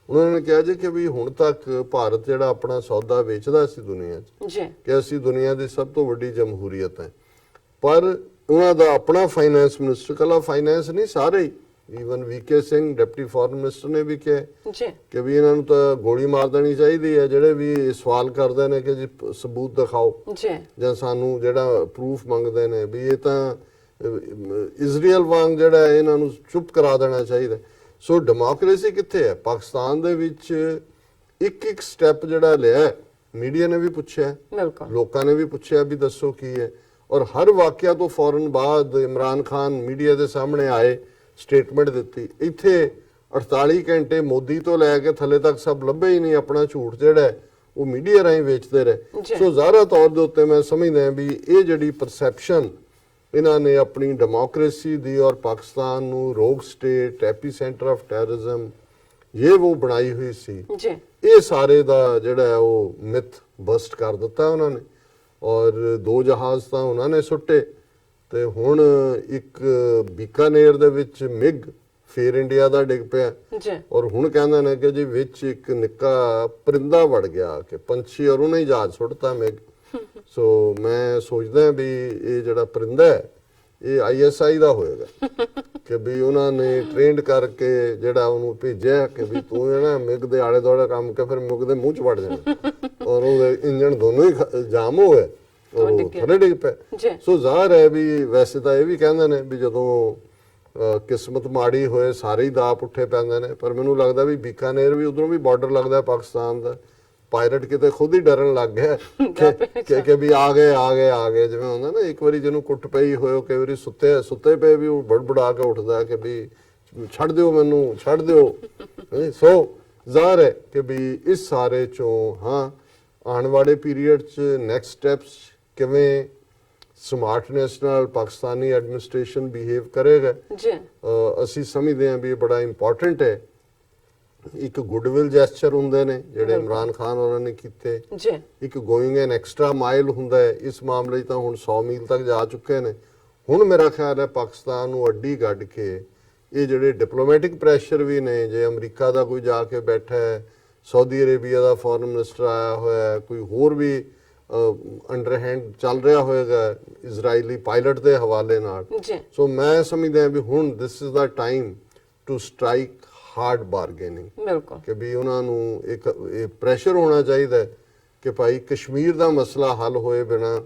[SPEAKER 2] ਉਹਨਾਂ ਨੇ ਕਿਹਾ ਜੀ ਕਿ ਵੀ ਹੁਣ ਤੱਕ ਭਾਰਤ ਜਿਹੜਾ ਆਪਣਾ ਸੌਦਾ ਵੇਚਦਾ ਸੀ ਦੁਨੀਆ 'ਚ
[SPEAKER 1] ਜੀ
[SPEAKER 2] ਕਿ ਅਸੀਂ ਦੁਨੀਆ ਦੀ ਸਭ ਤੋਂ ਵੱਡੀ ਜਮਹੂਰੀਅਤ ਹੈ, ਪਰ ਉਹਨਾਂ ਦਾ ਆਪਣਾ ਫਾਈਨੈਂਸ ਮਿਨਿਸਟਰ, ਕੱਲਾ ਫਾਈਨੈਂਸ ਨਹੀਂ ਸਾਰੇ ਹੀ, even ਵੀਕੇ Singh deputy foreign minister ਨੇ ਵੀ ਕਿਹਾ
[SPEAKER 1] ਜੀ
[SPEAKER 2] ਕਿ ਵੀ ਇਹਨਾਂ ਨੂੰ ਤਾਂ ਗੋਲੀ ਮਾਰ ਦੇਣੀ ਚਾਹੀਦੀ ਹੈ ਜਿਹੜੇ ਵੀ ਸਵਾਲ ਕਰਦੇ ਨੇ ਕਿ ਜੀ ਸਬੂਤ ਦਿਖਾਓ
[SPEAKER 1] ਜੀ
[SPEAKER 2] ਜਾਂ ਸਾਨੂੰ ਜਿਹੜਾ ਪ੍ਰੂਫ ਮੰਗਦੇ ਨੇ ਵੀ ਇਹ ਤਾਂ ਇਜ਼ਰਾਈਲ ਵਾਂਗ ਜਿਹੜਾ ਇਹਨਾਂ ਨੂੰ ਚੁੱਪ ਕਰਾ ਦੇਣਾ ਚਾਹੀਦਾ। ਸੋ ਡੈਮੋਕ੍ਰੇਸੀ ਕਿੱਥੇ ਹੈ? ਪਾਕਿਸਤਾਨ ਦੇ ਵਿੱਚ ਇੱਕ ਇੱਕ ਸਟੈਪ ਜਿਹੜਾ ਲਿਆ, ਮੀਡੀਆ ਨੇ ਵੀ ਪੁੱਛਿਆ,
[SPEAKER 1] ਬਿਲਕੁਲ
[SPEAKER 2] ਲੋਕਾਂ ਨੇ ਵੀ ਪੁੱਛਿਆ ਵੀ ਦੱਸੋ ਕੀ ਹੈ, ਔਰ ਹਰ ਵਾਕਿਆ ਤੋਂ ਫੌਰਨ ਬਾਅਦ ਇਮਰਾਨ ਖਾਨ ਮੀਡੀਆ ਦੇ ਸਾਹਮਣੇ ਆਏ, ਸਟੇਟਮੈਂਟ ਦਿੱਤੀ। ਇੱਥੇ 48 ਘੰਟੇ ਮੋਦੀ ਤੋਂ ਲੈ ਕੇ ਥੱਲੇ ਤੱਕ ਸਭ ਲੱਭੇ ਹੀ ਨਹੀਂ, ਆਪਣਾ ਝੂਠ ਜਿਹੜਾ ਹੈ ਉਹ ਮੀਡੀਆ ਰਾਹੀਂ ਵੇਚਦੇ ਰਹੇ। ਸੋ ਜ਼ਾਹਰਾ ਤੌਰ ਦੇ ਉੱਤੇ ਮੈਂ ਸਮਝਦਾ ਵੀ ਇਹ ਜਿਹੜੀ ਪਰਸੈਪਸ਼ਨ ਇਹਨਾਂ ਨੇ ਆਪਣੀ ਡੈਮੋਕ੍ਰੇਸੀ ਦੀ ਔਰ ਪਾਕਿਸਤਾਨ ਨੂੰ ਰੋਗ state, Appy centre of terrorism ਇਹ ਉਹ ਬਣਾਈ ਹੋਈ ਸੀ,
[SPEAKER 1] ਜੀ
[SPEAKER 2] ਇਹ ਸਾਰੇ ਦਾ ਜਿਹੜਾ ਉਹ ਮਿਥ ਬਸਟ ਕਰ ਦਿੱਤਾ ਉਹਨਾਂ ਨੇ। ਔਰ 2 ਜਹਾਜ਼ ਤਾਂ ਉਹਨਾਂ ਨੇ ਸੁੱਟੇ ਤੇ ਹੁਣ ਇੱਕ ਬੀਕਾਨੇਰ ਦੇ ਵਿੱਚ ਮਿਗ ਫੇਰ ਇੰਡੀਆ ਦਾ ਡਿੱਗ ਪਿਆ,
[SPEAKER 1] ਜੀ
[SPEAKER 2] ਔਰ ਹੁਣ ਕਹਿੰਦੇ ਨੇ ਕਿ ਜੀ ਵਿੱਚ ਇੱਕ ਨਿੱਕਾ ਪਰਿੰਦਾ ਵੜ ਗਿਆ ਕਿ ਪੰਛੀ, ਔਰ ਉਹਨੇ ਹੀ ਜਹਾਜ਼ ਸੁੱਟਤਾ ਮਿਗ। ਸੋ ਮੈਂ ਸੋਚਦਾ ਵੀ ਇਹ ਜਿਹੜਾ ਪਰਿੰਦਾ ਹੈ ਇਹ ISI ਦਾ ਹੋਏਗਾ ਕਿ ਵੀ ਉਹਨਾਂ ਨੇ ਟ੍ਰੇਨਡ ਕਰਕੇ ਜਿਹੜਾ ਉਹਨੂੰ ਭੇਜਿਆ ਕਿ ਵੀ ਤੂੰ ਇਹ ਨਾ ਮਿਗ ਦੇ ਆਲੇ ਦੁਆਲੇ ਕੰਮ ਕੇ ਫਿਰ ਮਿਗ ਦੇ ਮੂੰਹ 'ਚ ਵੜ ਜਾਣਾ, ਔਰ ਉਹਦੇ ਇੰਜਣ ਦੋਨੋਂ ਹੀ ਜਾਮ ਹੋ ਗਏ ਔਰ ਉਹ ਥੱਲੇ ਡਿੱਗ ਪਏ। ਸੋ ਜ਼ਾਹਰ ਹੈ ਵੀ ਵੈਸੇ ਤਾਂ ਇਹ ਵੀ ਕਹਿੰਦੇ ਨੇ ਵੀ ਜਦੋਂ ਕਿਸਮਤ ਮਾੜੀ ਹੋਏ ਸਾਰੇ ਹੀ ਦਾਅ ਪੁੱਠੇ ਪੈਂਦੇ ਨੇ, ਪਰ ਮੈਨੂੰ ਲੱਗਦਾ ਵੀ ਬੀਕਾਨੇਰ ਵੀ ਉਧਰੋਂ ਵੀ ਬਾਰਡਰ ਲੱਗਦਾ ਪਾਕਿਸਤਾਨ ਦਾ, ਪਾਇਲਟ ਕਿਤੇ ਖੁਦ ਹੀ ਡਰਨ ਲੱਗ ਗਿਆ ਕਿ ਵੀ ਆ ਗਏ ਜਿਵੇਂ ਹੁੰਦਾ ਨਾ ਇੱਕ ਵਾਰੀ ਜਿਹਨੂੰ ਕੁੱਟ ਪਈ ਹੋਇਓ, ਕਈ ਵਾਰੀ ਸੁੱਤੇ ਪਏ ਵੀ ਉਹ ਬੜਬੜਾ ਕੇ ਉੱਠਦਾ ਕਿ ਵੀ ਛੱਡ ਦਿਓ ਮੈਨੂੰ, ਛੱਡ ਦਿਓ। ਸੋ ਜ਼ਾਹਰ ਹੈ ਕਿ ਵੀ ਇਸ ਸਾਰੇ ਚੋਂ ਹਾਂ ਆਉਣ ਵਾਲੇ ਪੀਰੀਅਡ 'ਚ ਨੈਕਸਟ ਸਟੈਪਸ ਕਿਵੇਂ ਸਮਾਰਟਨੈਸ ਨਾਲ ਪਾਕਿਸਤਾਨੀ ਐਡਮਿਨਿਸਟ੍ਰੇਸ਼ਨ ਬਿਹੇਵ ਕਰੇਗਾ,
[SPEAKER 1] ਜੀ
[SPEAKER 2] ਅਸੀਂ ਸਮਝਦੇ ਹਾਂ ਵੀ ਇਹ ਬੜਾ ਇੰਪੋਰਟੈਂਟ ਹੈ। ਇੱਕ ਗੁੱਡਵਿਲ ਜੈਸਚਰ ਹੁੰਦੇ ਨੇ ਜਿਹੜੇ ਇਮਰਾਨ ਖਾਨ ਉਹਨਾਂ ਨੇ ਕੀਤੇ,
[SPEAKER 1] ਜੀ
[SPEAKER 2] ਇੱਕ ਗੋਇੰਗ ਐਨ ਐਕਸਟਰਾ ਮਾਈਲ ਹੁੰਦਾ ਹੈ। ਇਸ ਮਾਮਲੇ 'ਚ ਤਾਂ ਹੁਣ 100 ਮੀਲ ਤੱਕ ਜਾ ਚੁੱਕੇ ਨੇ। ਹੁਣ ਮੇਰਾ ਖਿਆਲ ਹੈ ਪਾਕਿਸਤਾਨ ਨੂੰ ਅੱਡੀ ਕੱਢ ਕੇ ਇਹ ਜਿਹੜੇ ਡਿਪਲੋਮੈਟਿਕ ਪ੍ਰੈਸ਼ਰ ਵੀ ਨੇ, ਜੇ ਅਮਰੀਕਾ ਦਾ ਕੋਈ ਜਾ ਕੇ ਬੈਠਾ ਹੈ, ਸਾਊਦੀ ਅਰੇਬੀਆ ਦਾ ਫੋਰਨ ਮਿਨਿਸਟਰ ਆਇਆ ਹੋਇਆ ਹੈ, ਕੋਈ ਹੋਰ ਵੀ ਅੰਡਰਹੈਂਡ ਚੱਲ ਰਿਹਾ ਹੋਏਗਾ ਇਜ਼ਰਾਈਲੀ ਪਾਇਲਟ ਦੇ ਹਵਾਲੇ ਨਾਲ। ਸੋ ਮੈਂ ਸਮਝਦਾ ਵੀ ਹੁਣ this is the time to strike hard bargaining,
[SPEAKER 1] ਬਿਲਕੁਲ
[SPEAKER 2] ਕਿ ਵੀ ਉਹਨਾਂ ਨੂੰ ਇੱਕ ਇਹ ਪ੍ਰੈਸ਼ਰ ਹੋਣਾ ਚਾਹੀਦਾ ਕਿ ਭਾਈ ਕਸ਼ਮੀਰ ਦਾ ਮਸਲਾ ਹੱਲ ਹੋਏ ਬਿਨਾ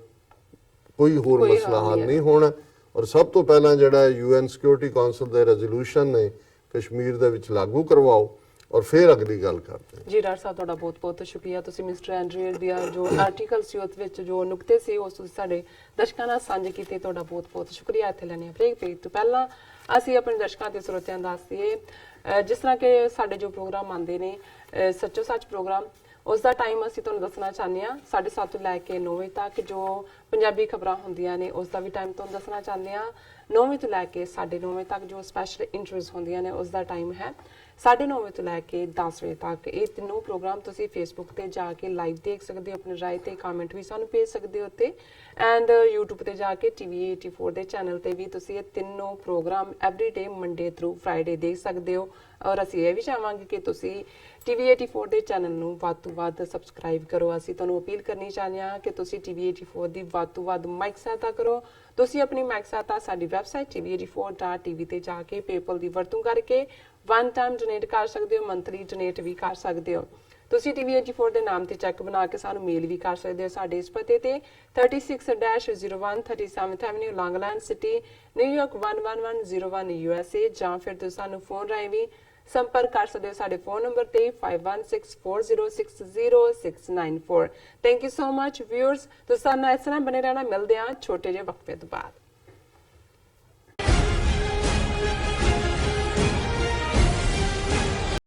[SPEAKER 2] ਕੋਈ ਹੋਰ ਮਸਲਾ ਹੱਲ ਨਹੀਂ ਹੋਣਾ। ਔਰ ਸਭ ਤੋਂ ਪਹਿਲਾਂ ਜਿਹੜਾ UN ਸਿਕਿਉਰਿਟੀ ਕਾਉਂਸਲ ਦੇ ਰੈਜ਼ੋਲੂਸ਼ਨ ਨੇ ਕਸ਼ਮੀਰ ਦੇ ਵਿੱਚ ਲਾਗੂ ਕਰਵਾਓ ਔਰ ਫਿਰ ਅਗਲੀ ਗੱਲ ਕਰਦੇ ਹਾਂ।
[SPEAKER 1] ਜੀ ਡਾਕਟਰ ਸਾਹਿਬ ਤੁਹਾਡਾ ਬਹੁਤ ਬਹੁਤ ਸ਼ੁਕਰੀਆ। ਤੁਸੀਂ ਮਿਸਟਰ ਐਂਡਰੀਅਲ ਦੀਆਂ ਜੋ ਆਰਟੀਕਲ ਸੀ ਉਸ ਵਿੱਚ ਜੋ ਨੁਕਤੇ ਸੀ ਉਸ ਤੁਸੀਂ ਸਾਡੇ ਦਰਸ਼ਕਾਂ ਨਾਲ ਸਾਂਝੇ ਕੀਤੇ, ਤੁਹਾਡਾ ਬਹੁਤ ਬਹੁਤ ਸ਼ੁਕਰੀਆ। ਇੱਥੇ ਲੈਣੇ ਬ੍ਰੇਕ ਪੇਜ ਤੋਂ ਪਹਿਲਾਂ ਅਸੀਂ ਆਪਣੇ ਦਰਸ਼ਕਾਂ ਤੇ ਸਰੋਤਿਆਂ ਨੂੰ ਦੱਸ ਦਈਏ, ਜਿਸ ਤਰ੍ਹਾਂ ਕਿ ਸਾਡੇ ਜੋ ਪ੍ਰੋਗਰਾਮ ਆਉਂਦੇ ਨੇ ਸੱਚੋ ਸੱਚ ਪ੍ਰੋਗਰਾਮ, ਉਸ ਦਾ ਟਾਈਮ ਅਸੀਂ ਤੁਹਾਨੂੰ ਦੱਸਣਾ ਚਾਹੁੰਦੇ ਹਾਂ 7:30 ਤੋਂ ਲੈ ਕੇ 9 ਵਜੇ ਤੱਕ। ਜੋ ਪੰਜਾਬੀ ਖਬਰਾਂ ਹੁੰਦੀਆਂ ਨੇ ਉਸ ਦਾ ਵੀ ਟਾਈਮ ਤੁਹਾਨੂੰ ਦੱਸਣਾ ਚਾਹੁੰਦੇ ਹਾਂ 9 ਵਜੇ ਤੋਂ ਲੈ ਕੇ 9:30 ਵਜੇ ਤੱਕ। ਜੋ ਸਪੈਸ਼ਲ ਇੰਟਰਵਿਊਜ਼ ਹੁੰਦੀਆਂ ਨੇ ਉਸ ਦਾ ਟਾਈਮ ਹੈ 9:30 ਵਜੇ ਤੋਂ ਲੈ ਕੇ 10 ਵਜੇ ਤੱਕ। ਇਹ ਤਿੰਨੋਂ ਪ੍ਰੋਗਰਾਮ ਤੁਸੀਂ ਫੇਸਬੁੱਕ ਤੇ ਜਾ ਕੇ ਲਾਈਵ ਦੇਖ ਸਕਦੇ ਹੋ, ਆਪਣੀ ਰਾਏ ਤੇ ਕਮੈਂਟ ਵੀ ਸਾਨੂੰ ਭੇਜ ਸਕਦੇ ਹੋ ਉੱਤੇ, ਐਂਡ YouTube ਤੇ ਜਾ ਕੇ TV84 ਦੇ ਚੈਨਲ ਤੇ ਵੀ ਤੁਸੀਂ ਇਹ ਤਿੰਨੋਂ programme every day Monday through Friday ਦੇਖ ਸਕਦੇ ਹੋ। ਔਰ ਅਸੀਂ ਇਹ ਵੀ ਚਾਹਾਂਗੇ ਕਿ ਤੁਸੀਂ TV84 ਦੇ ਚੈਨਲ ਨੂੰ ਵੱਧ ਤੋਂ ਵੱਧ ਸਬਸਕ੍ਰਾਈਬ ਕਰੋ। ਅਸੀਂ ਤੁਹਾਨੂੰ ਅਪੀਲ ਕਰਨੀ ਚਾਹੁੰਦੇ ਹਾਂ ਕਿ ਤੁਸੀਂ TV84 ਦੀ ਵੱਧ ਤੋਂ ਵੱਧ ਮਾਈਕ ਸਹਾਇਤਾ ਕਰੋ। ਤੁਸੀਂ ਆਪਣੀ ਮਾਈਕ ਸਹਾਇਤਾ ਸਾਡੀ ਵੈਬਸਾਈਟ tv84.tv ਤੇ ਜਾ ਕੇ ਪੇਪਲ ਦੀ ਵਰਤੋਂ ਕਰਕੇ ਵਨ ਟਾਈਮ ਡੋਨੇਟ ਕਰ ਸਕਦੇ ਹੋ, ਮੰਥਲੀ ਡੋਨੇਟ ਵੀ ਕਰ ਸਕਦੇ ਹੋ। ਤੁਸੀਂ TV84 ਦੇ ਨਾਮ ਤੇ ਚੈੱਕ ਬਣਾ ਕੇ ਸਾਨੂੰ ਮੇਲ ਵੀ ਕਰ ਸਕਦੇ ਹੋ ਸਾਡੇ ਇਸ ਪਤੇ ਤੇ 36-01 37th Avenue, Long Island City, New York 11101 USA, ਜਾਂ ਫਿਰ ਤੁਸੀਂ ਸਾਨੂੰ ਫੋਨ ਰਾਹੀਂ ਵੀ ਸੰਪਰਕ ਕਰ ਸਕਦੇ ਹੋ ਸਾਡੇ ਫੋਨ ਨੰਬਰ ਤੇ 5164060694। Thank you so much viewers. ਤੁਸੀਂ ਸਾਡੇ ਨਾਲ ਇਸ ਤਰ੍ਹਾਂ ਬਣੇ ਰਹਿਣਾ। ਮਿਲਦੇ ਹਾਂ ਛੋਟੇ ਜਿਹੇ ਵਕਫੇ ਤੋਂ ਬਾਅਦ।